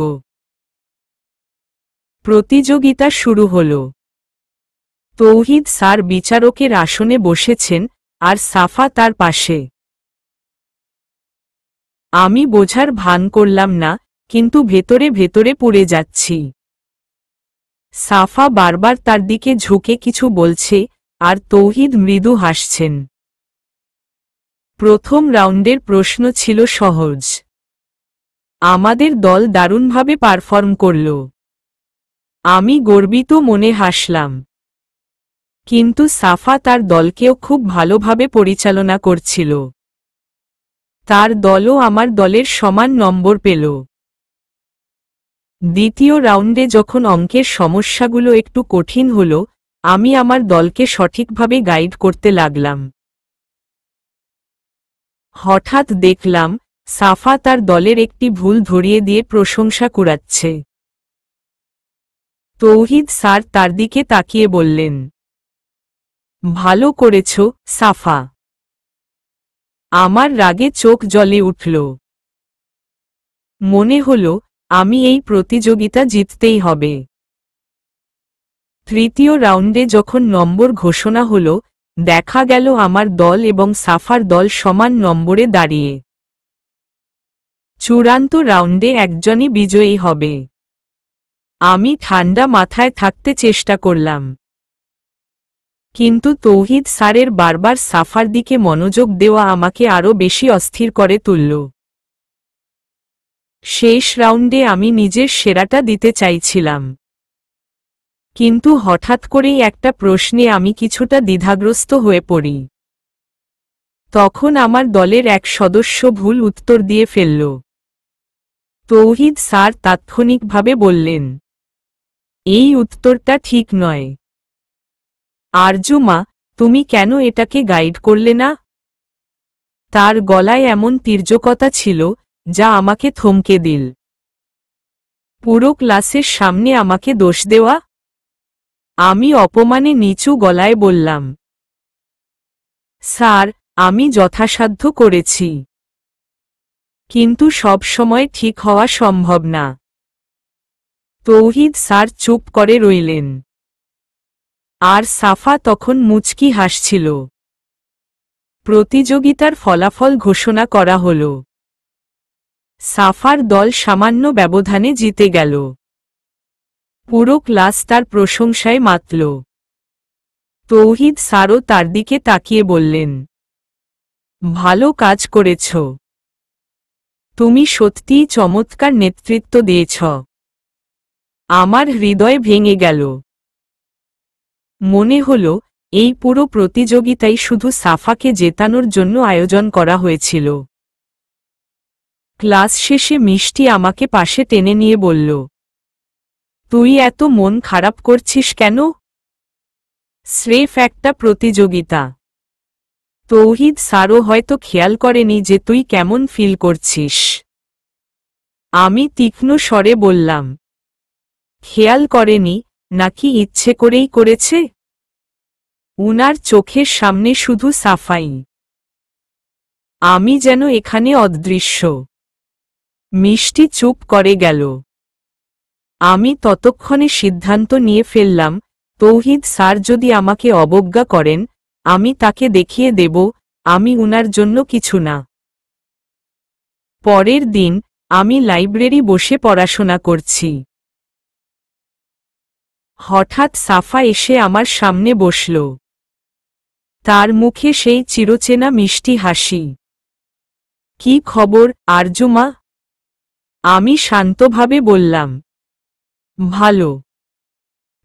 প্রতিযোগিতা শুরু হল। তৌহিদ স্যার বিচারকের আসনে বসেছেন, আর সাফা তার পাশে। আমি বোঝার ভান করলাম না, কিন্তু ভেতরে ভেতরে পুড়ে যাচ্ছি। সাফা বারবার তার দিকে ঝুঁকে কিছু বলছে, আর তৌহিদ মৃদু হাসছেন। প্রথম রাউন্ডের প্রশ্ন ছিল সহজ। আমাদের দল দারুণভাবে পারফর্ম করল। আমি গর্বিত মনে হাসলাম। কিন্তু সাফা তার দলকেও খুব ভালোভাবে পরিচালনা করছিল। তার দলও আমার দলের সমান নম্বর পেল। দ্বিতীয় রাউন্ডে যখন অঙ্কের সমস্যাগুলো একটু কঠিন হল, আমি আমার দলকে সঠিকভাবে গাইড করতে লাগলাম। হঠাৎ দেখলাম, সাফা তার দলের একটি ভুল ধরিয়ে দিয়ে প্রশংসা কুড়াচ্ছে। তৌহিদ স্যার তার দিকে তাকিয়ে বললেন, ভালো করেছ, সাফা। আমার রাগে চোখ জ্বলে উঠল। মনে হল, আমি এই প্রতিযোগিতা জিততেই হবে। তৃতীয় রাউন্ডে যখন নম্বর ঘোষণা হল, দেখা গেল আমার দল এবং সাফার দল সমান নম্বরে দাঁড়িয়ে। চূড়ান্ত রাউন্ডে একজনই বিজয়ী হবে। আমি ঠান্ডা মাথায় থাকতে চেষ্টা করলাম। কিন্তু তৌহিদ স্যারের বারবার সাফার দিকে মনোযোগ দেওয়া আমাকে আরও বেশি অস্থির করে তুলল। শেষ রাউন্ডে আমি নিজের সেরাটা দিতে চাইছিলাম। কিন্তু হঠাৎ করেই একটা প্রশ্নে আমি কিছুটা দ্বিধাগ্রস্ত হয়ে পড়ি। তখন আমার দলের এক সদস্য ভুল উত্তর দিয়ে ফেলল। তৌহিদ স্যার তাৎক্ষণিকভাবে বললেন, এই উত্তরটা ঠিক নয়। আরজুমা, তুমি কেন এটাকে গাইড করলে না? তার গলায় এমন তীর্যকতা ছিল, যা আমাকে থমকে দিল। পুরো ক্লাসের সামনে আমাকে দোষ দেওয়া? আমি অপমানে নিচু গলায় বললাম, স্যার, আমি যথাসাধ্য করেছি। কিন্তু সব সময় ঠিক হওয়া সম্ভব না। তৌহিদ স্যার চুপ করে রইলেন। আর সাফা তখন মুচকি হাসছিল। প্রতিযোগিতার ফলাফল ঘোষণা করা হল। সাফার দল সামান্য ব্যবধানে জিতে গেল। পুরো ক্লাস তার প্রশংসায় মাতল। তৌহিদ স্যারও তার দিকে তাকিয়ে বললেন, ভালো কাজ করেছ। তুমি সত্যিই চমৎকার নেতৃত্ব দিয়েছ। আমার হৃদয় ভেঙে গেল। মনে হল, এই পুরো প্রতিযোগিতাই শুধু সাফাকে জেতানোর জন্য আয়োজন করা হয়েছিল। ক্লাস শেষে মিষ্টি আমাকে পাশে টেনে নিয়ে বলল, তুই এত মন খারাপ করছিস কেন? স্রেফ একটা প্রতিযোগিতা। তৌহিদ স্যারও হয়তো খেয়াল করেনি যে তুই কেমন ফিল করছিস। আমি তীক্ষ্ণ স্বরে বললাম, খেয়াল করেনি, নাকি ইচ্ছে করেই করেছে? উনার চোখের সামনে শুধু সাফাই। আমি যেন এখানে অদৃশ্য। মিষ্টি চুপ করে গেল। আমি ততক্ষণে সিদ্ধান্ত নিয়ে ফেললাম, তৌহিদ স্যার যদি আমাকে অবজ্ঞা করেন, আমি তাকে দেখিয়ে দেব, আমি উনার জন্য কিছু না। পরের দিন, আমি লাইব্রেরি বসে পড়াশোনা করছি। হঠাৎ সাফা এসে আমার সামনে বসল। তার মুখে সেই চিরচেনা মিষ্টি হাসি। কি খবর, আরজুমা? আমি শান্তভাবে বললাম, ভালো।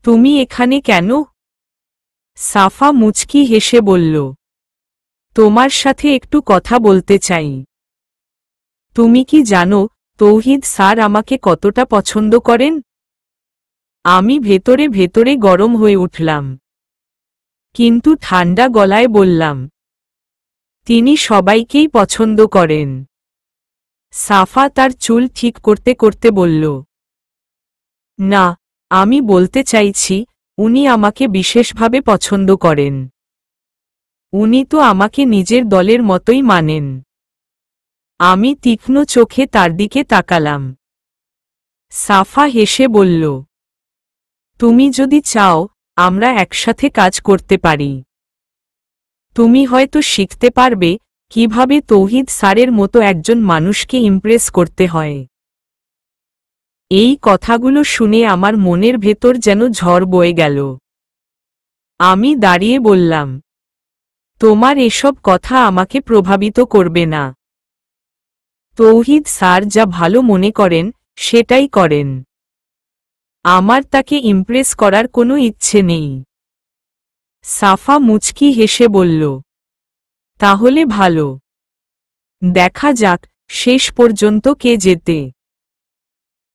তুমি এখানে কেন? সাফা মুচকি হেসে বলল, তোমার সাথে একটু কথা বলতে চাই। তুমি কি জানো, তৌহিদ স্যার আমাকে কতটা পছন্দ করেন? আমি ভেতরে ভেতরে গরম হয়ে উঠলাম। কিন্তু ঠান্ডা গলায় বললাম, তিনি সবাইকেই পছন্দ করেন। সাফা তার চুল ঠিক করতে করতে বলল, না, আমি বলতে চাইছি, উনি আমাকে বিশেষভাবে পছন্দ করেন। উনি তো আমাকে নিজের দলের মতোই মানেন। আমি তীক্ষ্ণ চোখে তার দিকে তাকালাম। সাফা হেসে বলল, তুমি যদি চাও আমরা একসাথে কাজ করতে পারি। তুমি হয়তো শিখতে পারবে কিভাবে তৌহিদ স্যারের মতো একজন মানুষকে ইমপ্রেস করতে হয়। এই কথাগুলো শুনে আমার মনের ভেতর যেন ঝড় বয়ে গেল। আমি দাঁড়িয়ে বললাম, তোমার এসব কথা আমাকে প্রভাবিত করবে না। তৌহিদ স্যার যা ভালো মনে করেন সেটাই করেন। আমার তাকে ইমপ্রেস করার কোনো ইচ্ছে নেই। সাফা মুচকি হেসে বলল, তাহলে ভালো। দেখা যাক শেষ পর্যন্ত কে জেতে।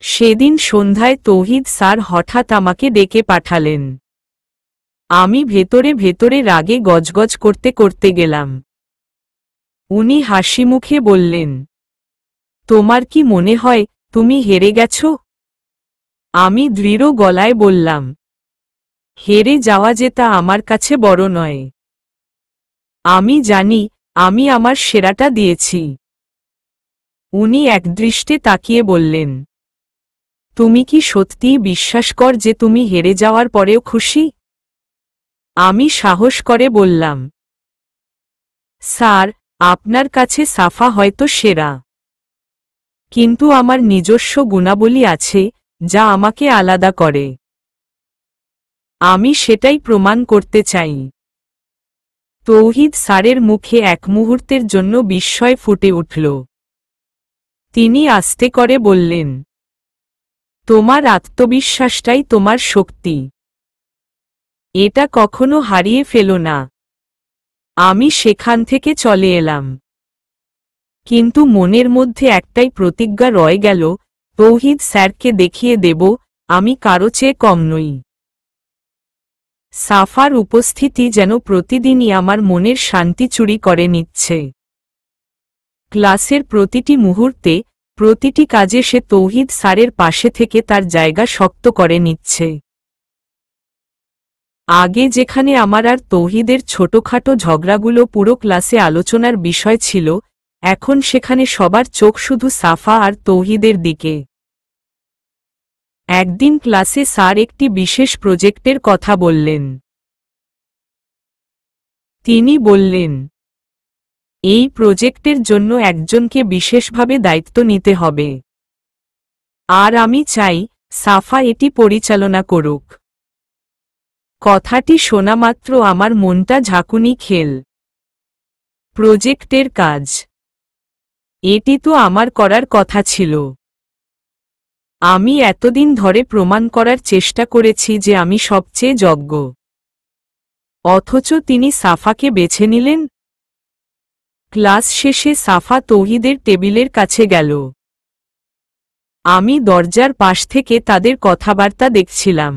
সেদিন সন্ধ্যায় তৌহিদ স্যার হঠাৎ আমাকে ডেকে পাঠালেন। আমি ভেতরে ভেতরে রাগে গজগজ করতে করতে গেলাম। উনি হাসিমুখে বললেন, তোমার কি মনে হয় তুমি হেরে গেছ? আমি দৃঢ় গলায় বললাম, হেরে যাওয়া জেতা আমার কাছে বড় নয়। আমি জানি আমি আমার সেরাটা দিয়েছি। উনি একদৃষ্টে তাকিয়ে বললেন, তুমি কি সত্যিই বিশ্বাস কর যে তুমি হেরে যাওয়ার পরেও খুশি? আমি সাহস করে বললাম, স্যার, আপনার কাছে সাফা হয়তো সেরা, কিন্তু আমার নিজস্ব গুণাবলী আছে যা আমাকে আলাদা করে। আমি সেটাই প্রমাণ করতে চাই। তৌহিদ স্যারের মুখে এক মুহূর্তের জন্য বিস্ময় ফুটে উঠল। তিনি আস্তে করে বললেন, তোমার আত্মবিশ্বাসটাই তোমার শক্তি। এটা কখনো হারিয়ে ফেলো না। আমি সেখান থেকে চলে এলাম। কিন্তু মনের মধ্যে একটাই প্রতিজ্ঞা রয়ে গেল, তৌহিদ স্যারকে দেখিয়ে দেব আমি কারো চেয়ে কম নই। সাফার উপস্থিতি যেন প্রতিদিনই আমার মনের শান্তি চুরি করে নিচ্ছে। ক্লাসের প্রতিটি মুহূর্তে প্রতিটি কাজে সে তৌহিদ স্যারের পাশে থেকে তার জায়গা শক্ত করে নিচ্ছে। আগে যেখানে আমার আর তৌহিদের ছোটখাটো ঝগড়াগুলো পুরো ক্লাসে আলোচনার বিষয় ছিল, এখন সেখানে সবার চোখ শুধু সাফা আর তৌহিদের দিকে। একদিন ক্লাসে স্যার একটি বিশেষ প্রজেক্টের কথা বললেন। তিনি বললেন, এই প্রজেক্টের জন্য একজনকে বিশেষভাবে দায়িত্ব নিতে হবে। আর আমি চাই সাফা এটি পরিচালনা করুক। কথাটি শোনামাত্র আমার মনটা ঝাঁকুনি খেল। প্রজেক্টের কাজ, এটি তো আমার করার কথা ছিল। আমি এতদিন ধরে প্রমাণ করার চেষ্টা করেছি যে আমি সবচেয়ে যোগ্য। অথচ তিনি সাফাকে বেছে নিলেন। ক্লাস শেষে সাফা তৌহিদের টেবিলের কাছে গেল। আমি দরজার পাশ থেকে তাদের কথাবার্তা দেখছিলাম।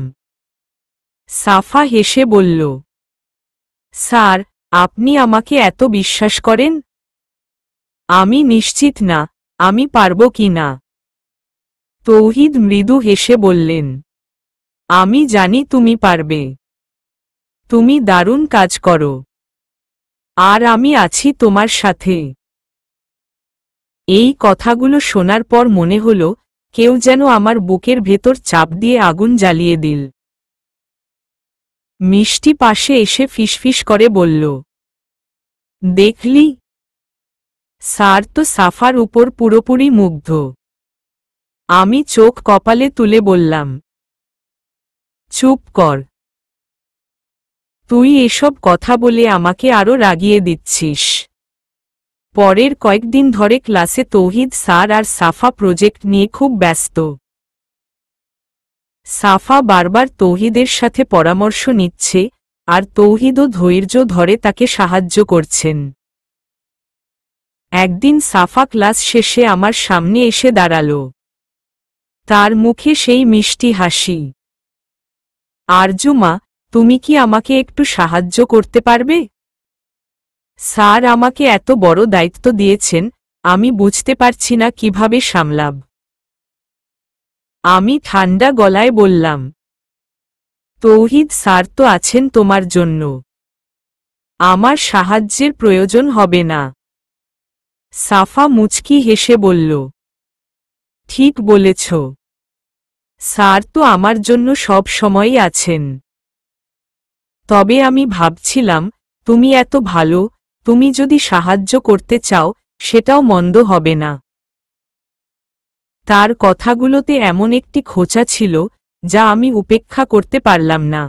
সাফা হেসে বলল, স্যার, আপনি আমাকে এত বিশ্বাস করেন? আমি নিশ্চিত না আমি পারব কি না। তৌহিদ মৃদু হেসে বললেন, আমি জানি তুমি পারবে। তুমি দারুণ কাজ করো। আর আমি আছি তোমার সাথে। এই কথাগুলো শোনার পর মনে হল কেউ যেন আমার বুকের ভেতর চাপ দিয়ে আগুন জ্বালিয়ে দিল। মিষ্টি পাশে এসে ফিসফিস করে বলল, দেখলি, স্যার তো সাফার উপর পুরোপুরি মুগ্ধ। আমি চোখ কপালে তুলে বললাম, চুপ কর। তুই এসব কথা বলে আমাকে আরো রাগিয়ে দিচ্ছিস। পরের কয়েকদিন ধরে ক্লাসে তৌহিদ স্যার আর সাফা প্রজেক্ট নিয়ে খুব ব্যস্ত। সাফা বারবার তৌহিদের সাথে পরামর্শ নিচ্ছে, আর তৌহিদও ধৈর্য ধরে তাকে সাহায্য করছেন। একদিন সাফা ক্লাস শেষে আমার সামনে এসে দাঁড়াল। তার মুখে সেই মিষ্টি হাসি। আরজুমা, তুমি কি আমাকে একটু সাহায্য করতে পারবে? স্যার আমাকে এত বড় দায়িত্ব দিয়েছেন, আমি বুঝতে পারছি না কিভাবে সামলাব। আমি ঠান্ডা গলায় বললাম, তৌহিদ স্যার তো আছেন তোমার জন্য, আমার সাহায্যের প্রয়োজন হবে না। সাফা মুচকি হেসে বলল, ঠিক বলেছ, স্যার তো আমার জন্য সব সময়ই আছেন। তবে আমি ভাবছিলাম, তুমি এত ভালো, তুমি যদি সাহায্য করতে চাও সেটাও মন্দ হবে না। তার কথাগুলোতে এমন একটি খোঁচা ছিল যা আমি উপেক্ষা করতে পারলাম না।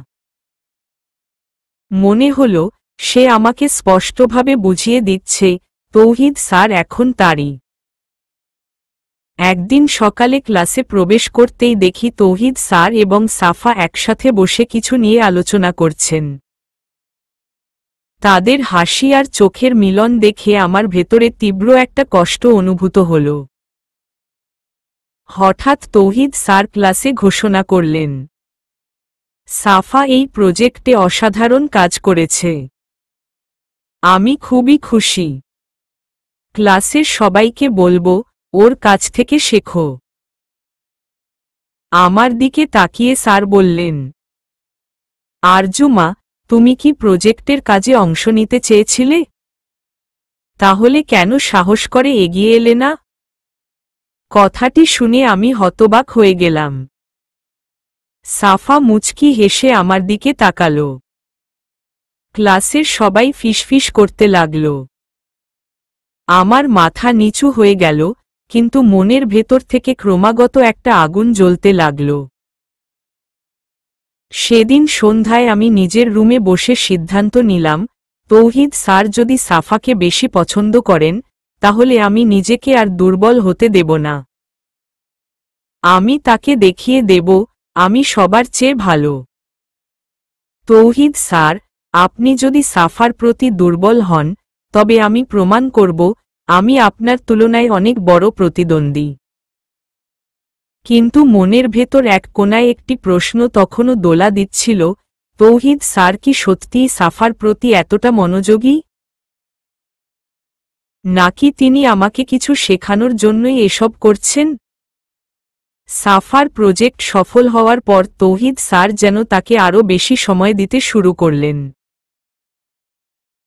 মনে হল সে আমাকে স্পষ্টভাবে বুঝিয়ে দিচ্ছে তৌহিদ স্যার এখন তারই। একদিন সকালে ক্লাসে প্রবেশ করতেই দেখি তৌহিদ স্যার এবং সাফা একসাথে বসে কিছু নিয়ে আলোচনা করছেন। তাদের হাসি আর চোখের মিলন দেখে আমার ভেতরে তীব্র একটা কষ্ট অনুভূত হল। হঠাৎ তৌহিদ স্যার ক্লাসে ঘোষণা করলেন, সাফা এই প্রজেক্টে অসাধারণ কাজ করেছে। আমি খুবই খুশি। ক্লাসের সবাইকে বলবো ওর কাছ থেকে শেখো। আমার দিকে তাকিয়ে স্যার বললেন, আরজুমা, তুমি কি প্রজেক্টের কাজে অংশ নিতে চেয়েছিলে? তাহলে কেন সাহস করে এগিয়ে এলে না? কথাটি শুনে আমি হতবাক হয়ে গেলাম। সাফা মুচকি হেসে আমার দিকে তাকাল। ক্লাসের সবাই ফিসফিস করতে লাগল। আমার মাথা নিচু হয়ে গেল, কিন্তু মনের ভেতর থেকে ক্রমাগত একটা আগুন জ্বলতে লাগল। সেদিন সন্ধ্যায় আমি নিজের রুমে বসে সিদ্ধান্ত নিলাম, তৌহিদ স্যার যদি সাফাকে বেশি পছন্দ করেন তাহলে আমি নিজেকে আর দুর্বল হতে দেব না। আমি তাকে দেখিয়ে দেব আমি সবার চেয়ে ভালো। তৌহিদ স্যার, আপনি যদি সাফার প্রতি দুর্বল হন তবে আমি প্রমাণ করব আমি আপনার তুলনায় অনেক বড় প্রতিদ্বন্দ্বী। কিন্তু মনের ভেতর এক কোণায় একটি প্রশ্ন তখনও দোলা দিচ্ছিল, তৌহিদ স্যার কি সত্যিই সাফার প্রতি এতটা মনোযোগী? নাকি তিনি আমাকে কিছু শেখানোর জন্যই এসব করছেন? সাফার প্রজেক্ট সফল হওয়ার পর তৌহিদ স্যার যেন তাকে আরও বেশি সময় দিতে শুরু করলেন।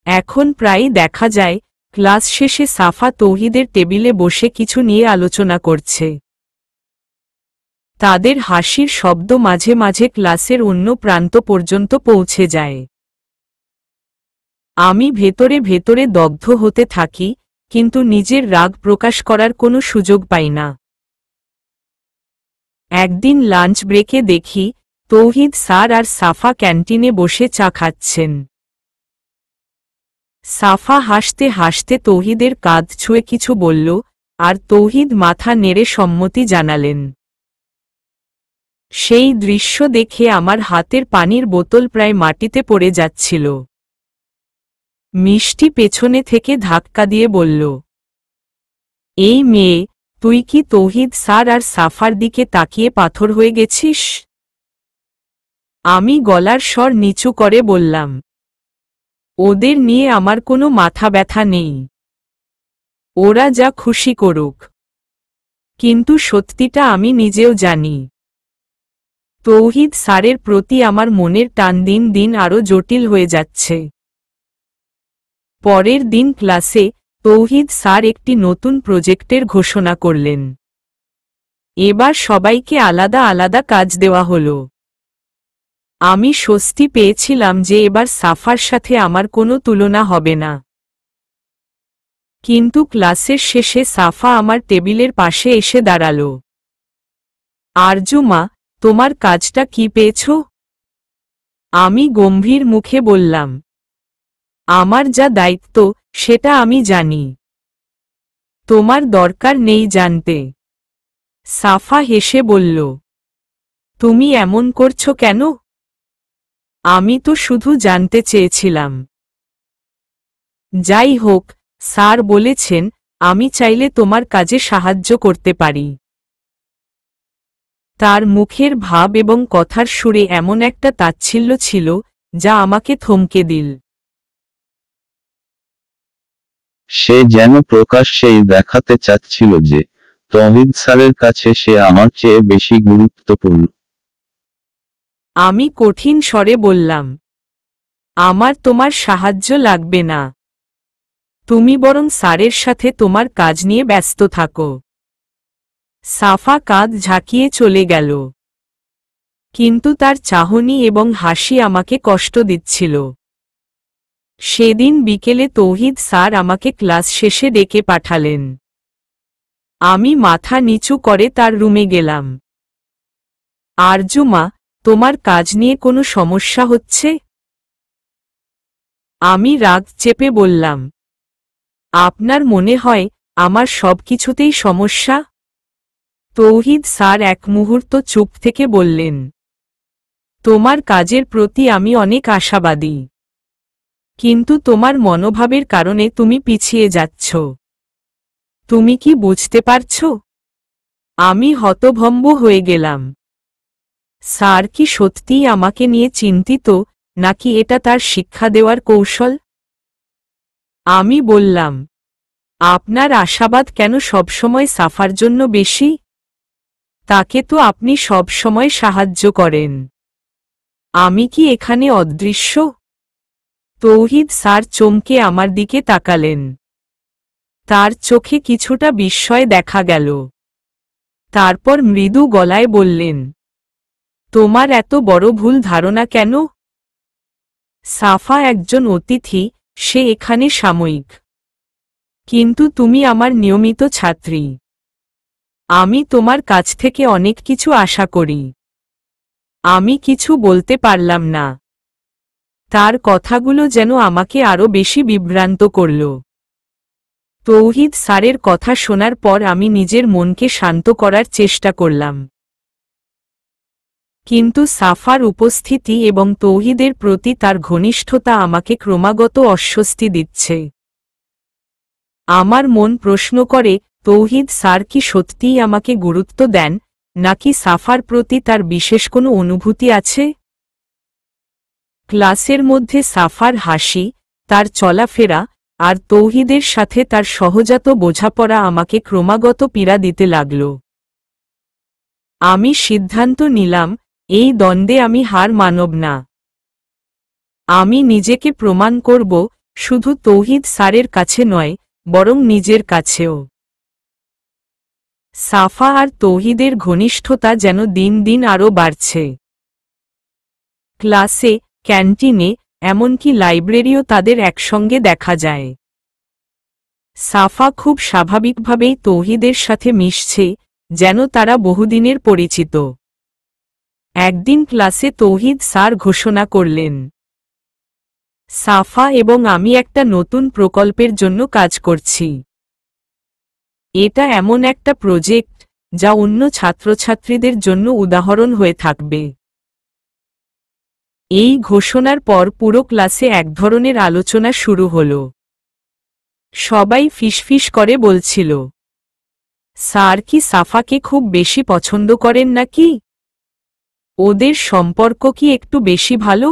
এখন প্রায়ই দেখা যায় ক্লাস শেষে সাফা তৌহিদের টেবিলে বসে কিছু নিয়ে আলোচনা করছে। তাদের হাসির শব্দ মাঝে মাঝে ক্লাসের অন্য প্রান্ত পর্যন্ত পৌঁছে যায়। আমি ভেতরে ভেতরে দগ্ধ হতে থাকি, কিন্তু নিজের রাগ প্রকাশ করার কোনো সুযোগ পাই না। একদিন লাঞ্চ ব্রেকে দেখি তৌহিদ স্যার আর সাফা ক্যান্টিনে বসে চা খাচ্ছেন। সাফা হাসতে হাসতে তৌহিদের কাঁধ ছুঁয়ে কিছু বলল, আর তৌহিদ মাথা নেড়ে সম্মতি জানালেন। সেই দৃশ্য দেখে আমার হাতের পানির বোতল প্রায় মাটিতে পড়ে যাচ্ছিল। মিষ্টি পেছনে থেকে ধাক্কা দিয়ে বলল, এই মেয়ে, তুই কি তৌহিদ স্যার আর সাফার দিকে তাকিয়ে পাথর হয়ে গেছিস? আমি গলার স্বর নিচু করে বললাম, ওদের নিয়ে আমার কোনো মাথা ব্যথা নেই। ওরা যা খুশি করুক। কিন্তু সত্যিটা আমি নিজেও জানি। তৌহিদ স্যারের প্রতি আমার মনের টান দিন দিন আরও জটিল হয়ে যাচ্ছে। পরের দিন ক্লাসে তৌহিদ স্যার একটি নতুন প্রজেক্টের ঘোষণা করলেন। এবার সবাইকে আলাদা আলাদা কাজ দেওয়া হলো। আমি স্বস্তি পেয়েছিলাম যে এবার সাফার সাথে আমার কোনো তুলনা হবে না। কিন্তু ক্লাসের শেষে সাফা আমার টেবিলের পাশে এসে দাঁড়াল। আরজুমা, তোমার কাজটা কি পেয়েছ? আমি গম্ভীর মুখে বললাম, আমার যা দায়িত্ব সেটা আমি জানি। তোমার দরকার নেই জানতে। সাফা হেসে বলল, তুমি এমন করছো কেন? আমি তো শুধু জানতে চেয়েছিলাম। যাই হোক, স্যার বলেছেন আমি চাইলে তোমার কাজে সাহায্য করতে পারি। তার মুখের ভাব এবং কথার সুরে এমন একটা তাচ্ছিল্য ছিল যা আমাকে থমকে দিল। সে যেন প্রকাশ্যেই দেখাতে চাচ্ছিল যে তৌহিদ স্যারের কাছে সে আমার চেয়ে বেশি গুরুত্বপূর্ণ। আমি কঠিন স্বরে বললাম, আমার তোমার সাহায্য লাগবে না। তুমি বরং স্যারের সাথে তোমার কাজ নিয়ে ব্যস্ত থাকো। সাফা কাঁধ ঝাঁকিয়ে চলে গেল। কিন্তু তার চাহনি এবং হাসি আমাকে কষ্ট দিচ্ছিল। সেদিন বিকেলে তৌহিদ স্যার আমাকে ক্লাস শেষে ডেকে পাঠালেন। আমি মাথা নিচু করে তার রুমে গেলাম। আরজুমা, তোমার কাজ নিয়ে কোনো সমস্যা হচ্ছে? আমি রাগ চেপে বললাম, আপনার মনে হয় আমার সবকিছুতেই সমস্যা? তৌহিদ স্যার এক মুহূর্ত চুপ থেকে বললেন, তোমার কাজের প্রতি আমি অনেক আশাবাদী, কিন্তু তোমার মনোভাবের কারণে তুমি পিছিয়ে যাচ্ছ। তুমি কি বুঝতে পারছ? আমি হতভম্ব হয়ে গেলাম। স্যার কি সত্যিই আমাকে নিয়ে চিন্তিত, নাকি এটা তার শিক্ষা দেওয়ার কৌশল? আমি বললাম, আপনার আশাবাদ কেন সবসময় সাফার জন্য বেশি? তাকে তো আপনি সবসময় সাহায্য করেন। আমি কি এখানে অদৃশ্য? তৌহিদ স্যার চমকে আমার দিকে তাকালেন। তার চোখে কিছুটা বিস্ময় দেখা গেল। তারপর মৃদু গলায় বললেন, তোমার এত বড় ভুল ধারণা কেন? সাফা একজন অতিথি, সে এখানে সাময়িক। কিন্তু তুমি আমার নিয়মিত ছাত্রী। আমি তোমার কাছ থেকে অনেক কিছু আশা করি। আমি কিছু বলতে পারলাম না। তার কথাগুলো যেন আমাকে আরো বেশি বিভ্রান্ত করল। তৌহিদ স্যারের কথা শোনার পর আমি নিজের মনকে শান্ত করার চেষ্টা করলাম। কিন্তু সাফার উপস্থিতি এবং তৌহিদের প্রতি তার ঘনিষ্ঠতা আমাকে ক্রমাগত অস্বস্তি দিচ্ছে। আমার মন প্রশ্ন করে, তৌহিদ স্যার কি সত্যিই আমাকে গুরুত্ব দেন, নাকি সাফার প্রতি তার বিশেষ কোনো অনুভূতি আছে? ক্লাসের মধ্যে সাফার হাসি, তার চলাফেরা, আর তৌহিদের সাথে তার সহজাত বোঝাপড়া আমাকে ক্রমাগত পীড়া দিতে লাগল। আমি সিদ্ধান্ত নিলাম, এই দ্বন্দ্বে আমি হার মানব না। আমি নিজেকে প্রমাণ করব, শুধু তৌহিদ স্যারের কাছে নয়, বরং নিজের কাছেও। সাফা আর তৌহিদের ঘনিষ্ঠতা যেন দিন দিন আরও বাড়ছে। ক্লাসে, ক্যান্টিনে, এমনকি লাইব্রেরিও তাদের একসঙ্গে দেখা যায়। সাফা খুব স্বাভাবিকভাবেই তৌহিদের সাথে মিশছে, যেন তারা বহুদিনের পরিচিত। একদিন ক্লাসে তৌহিদ স্যার ঘোষণা করলেন, সাফা এবং আমি একটা নতুন প্রকল্পের জন্য কাজ করছি। এটা এমন একটা প্রজেক্ট, যা অন্য ছাত্রছাত্রীদের জন্য উদাহরণ হয়ে থাকবে। এই ঘোষণার পর পুরো ক্লাসে এক ধরনের আলোচনা শুরু হল। সবাই ফিসফিস করে বলছিল, স্যার কি সাফাকে খুব বেশি পছন্দ করেন নাকি? ওদের সম্পর্ক কি একটু বেশি ভালো?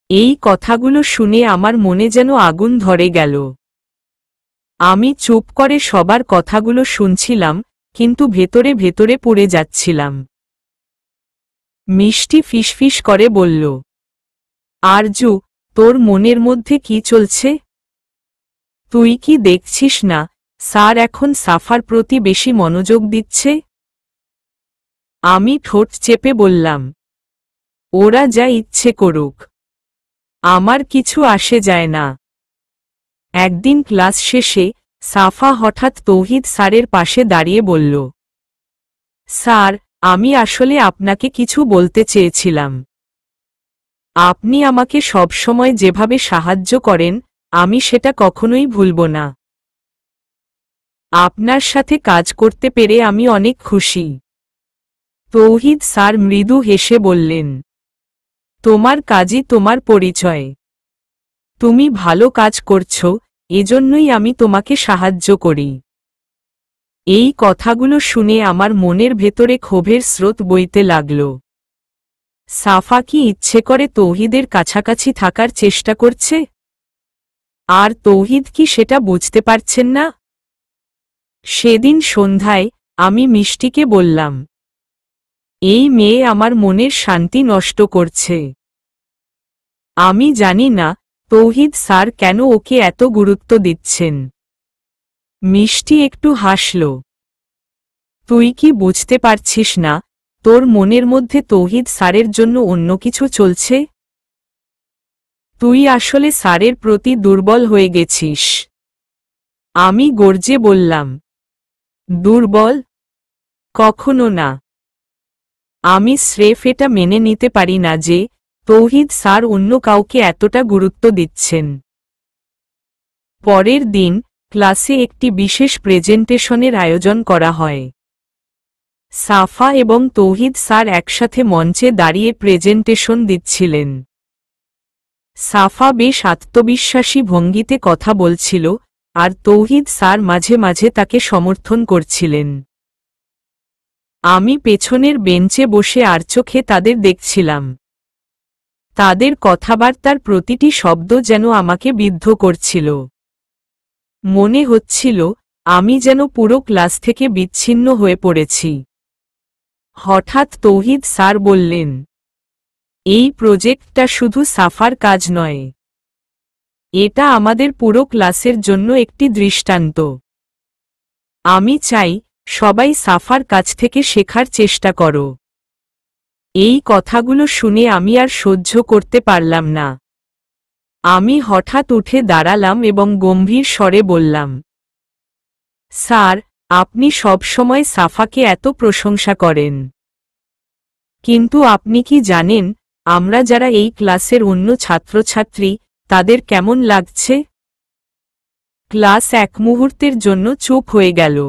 এই কথাগুলো শুনে আমার মনে যেন আগুন ধরে গেল। আমি চুপ করে সবার কথাগুলো শুনছিলাম, কিন্তু ভেতরে ভেতরে পুড়ে যাচ্ছিলাম। মিষ্টি ফিসফিস করে বলল, আরজু, তোর মনের মধ্যে কি চলছে? তুই কি দেখছিস না, স্যার এখন সাফার প্রতি বেশি মনোযোগ দিচ্ছে? আমি ঠোঁট চেপে বললাম, ওরা যা ইচ্ছে করুক, আমার কিছু আসে যায় না। একদিন ক্লাস শেষে সাফা হঠাৎ তৌহিদ স্যারের পাশে দাঁড়িয়ে বলল, স্যার, আমি আসলে আপনাকে কিছু বলতে চেয়েছিলাম। আপনি আমাকে সবসময় যেভাবে সাহায্য করেন, আমি সেটা কখনোই ভুলব না। আপনার সাথে কাজ করতে পেরে আমি অনেক খুশি। তৌহিদ স্যার মৃদু হেসে বললেন, তোমার কাজই তোমার পরিচয়। তুমি ভালো কাজ করছো, এজন্যই আমি তোমাকে সাহায্য করি। এই কথাগুলো শুনে আমার মনের ভেতরে ক্ষোভের স্রোত বইতে লাগল। সাফা কি ইচ্ছে করে তৌহিদের কাছাকাছি থাকার চেষ্টা করছে? আর তৌহিদ কি সেটা বুঝতে পারছেন না? সেদিন সন্ধ্যায় আমি মিষ্টিকে বললাম, এই মেয়ে আমার মনের শান্তি নষ্ট করছে। আমি জানি না তৌহিদ স্যার কেন ওকে এত গুরুত্ব দিচ্ছেন। মিষ্টি একটু হাসল। তুই কি বুঝতে পারছিস না তোর মনের মধ্যে তৌহিদ স্যারের জন্য অন্য কিছু চলছে? তুই আসলে স্যারের প্রতি দুর্বল হয়ে গেছিস। আমি গর্জে বললাম, দুর্বল? কখনো না। আমি স্রেফ এটা মেনে নিতে পারি না যে তৌহিদ স্যার অন্য কাউকে এতটা গুরুত্ব দিচ্ছেন। পরের দিন ক্লাসে একটি বিশেষ প্রেজেন্টেশনের আয়োজন করা হয়। সাফা এবং তৌহিদ স্যার একসাথে মঞ্চে দাঁড়িয়ে প্রেজেন্টেশন দিচ্ছিলেন। সাফা বেশ আত্মবিশ্বাসী ভঙ্গিতে কথা বলছিল, আর তৌহিদ স্যার মাঝে মাঝে তাকে সমর্থন করছিলেন। আমি পেছনের বেঞ্চে বসে আর চোখে তাদের দেখছিলাম। তাদের কথাবার্তার প্রতিটি শব্দ যেন আমাকে বিদ্ধ করছিল। মনে হচ্ছিল আমি যেন পুরো ক্লাস থেকে বিচ্ছিন্ন হয়ে পড়েছি। হঠাৎ তৌহিদ স্যার বললেন, এই প্রজেক্টটা শুধু সাফার কাজ নয়, এটা আমাদের পুরো ক্লাসের জন্য একটি দৃষ্টান্ত। আমি চাই সবাই সাফার কাছ থেকে শেখার চেষ্টা করো। এই কথাগুলো শুনে আমি আর সহ্য করতে পারলাম না। আমি হঠাৎ উঠে দাঁড়ালাম এবং গম্ভীর স্বরে বললাম, স্যার, আপনি সবসময় সাফাকে এত প্রশংসা করেন, কিন্তু আপনি কি জানেন আমরা যারা এই ক্লাসের অন্য ছাত্রছাত্রী তাদের কেমন লাগছে? ক্লাস এক মুহূর্তের জন্য চুপ হয়ে গেল।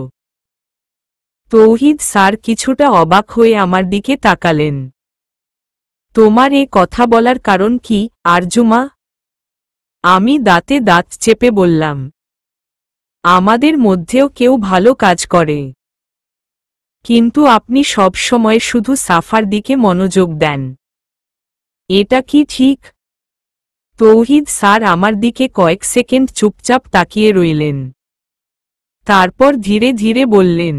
তৌহিদ স্যার কিছুটা অবাক হয়ে আমার দিকে তাকালেন। তোমার এ কথা বলার কারণ কি আরজুমা? আমি দাঁতে দাঁত চেপে বললাম, আমাদের মধ্যেও কেউ ভালো কাজ করে, কিন্তু আপনি সব সময় শুধু সাফার দিকে মনোযোগ দেন। এটা কি ঠিক? তৌহিদ স্যার আমার দিকে কয়েক সেকেন্ড চুপচাপ তাকিয়ে রইলেন। তারপর ধীরে ধীরে বললেন,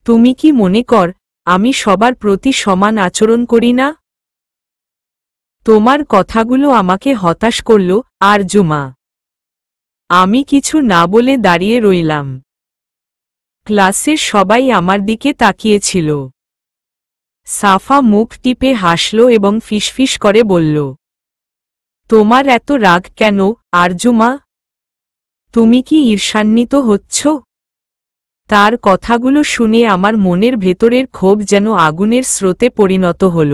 তুমি কি মনে কর আমি সবার প্রতি সমান আচরণ করি না? তোমার কথাগুলো আমাকে হতাশ করল আরজুমা। আমি কিছু না বলে দাঁড়িয়ে রইলাম। ক্লাসের সবাই আমার দিকে তাকিয়েছিল। সাফা মুখ টিপে হাসল এবং ফিসফিস করে বলল, তোমার এত রাগ কেন আরজুমা? তুমি কি ঈর্ষান্বিত হচ্ছ? তার কথাগুলো শুনে আমার মনের ভেতরের ক্ষোভ যেন আগুনের স্রোতে পরিণত হল।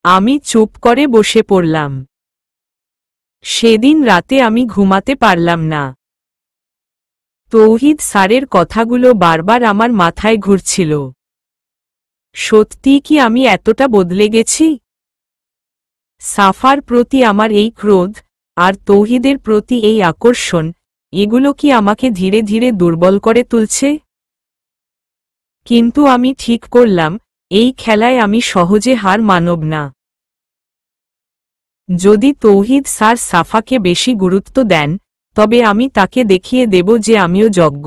আমি চুপ করে বসে পড়লাম। সেদিন রাতে আমি ঘুমাতে পারলাম না। তৌহিদ স্যারের কথাগুলো বারবার আমার মাথায় ঘুরছিল। সত্যি কি আমি এতটা বদলে গেছি? সাফার প্রতি আমার এই ক্রোধ আর তৌহিদের প্রতি এই আকর্ষণ, এগুলো কি আমাকে ধীরে ধীরে দুর্বল করে তুলছে? কিন্তু আমি ঠিক করলাম এই খেলায় আমি সহজে হার মানব না। যদি তৌহিদ স্যার সাফাকে বেশি গুরুত্ব দেন, তবে আমি তাকে দেখিয়ে দেব যে আমিও যোগ্য।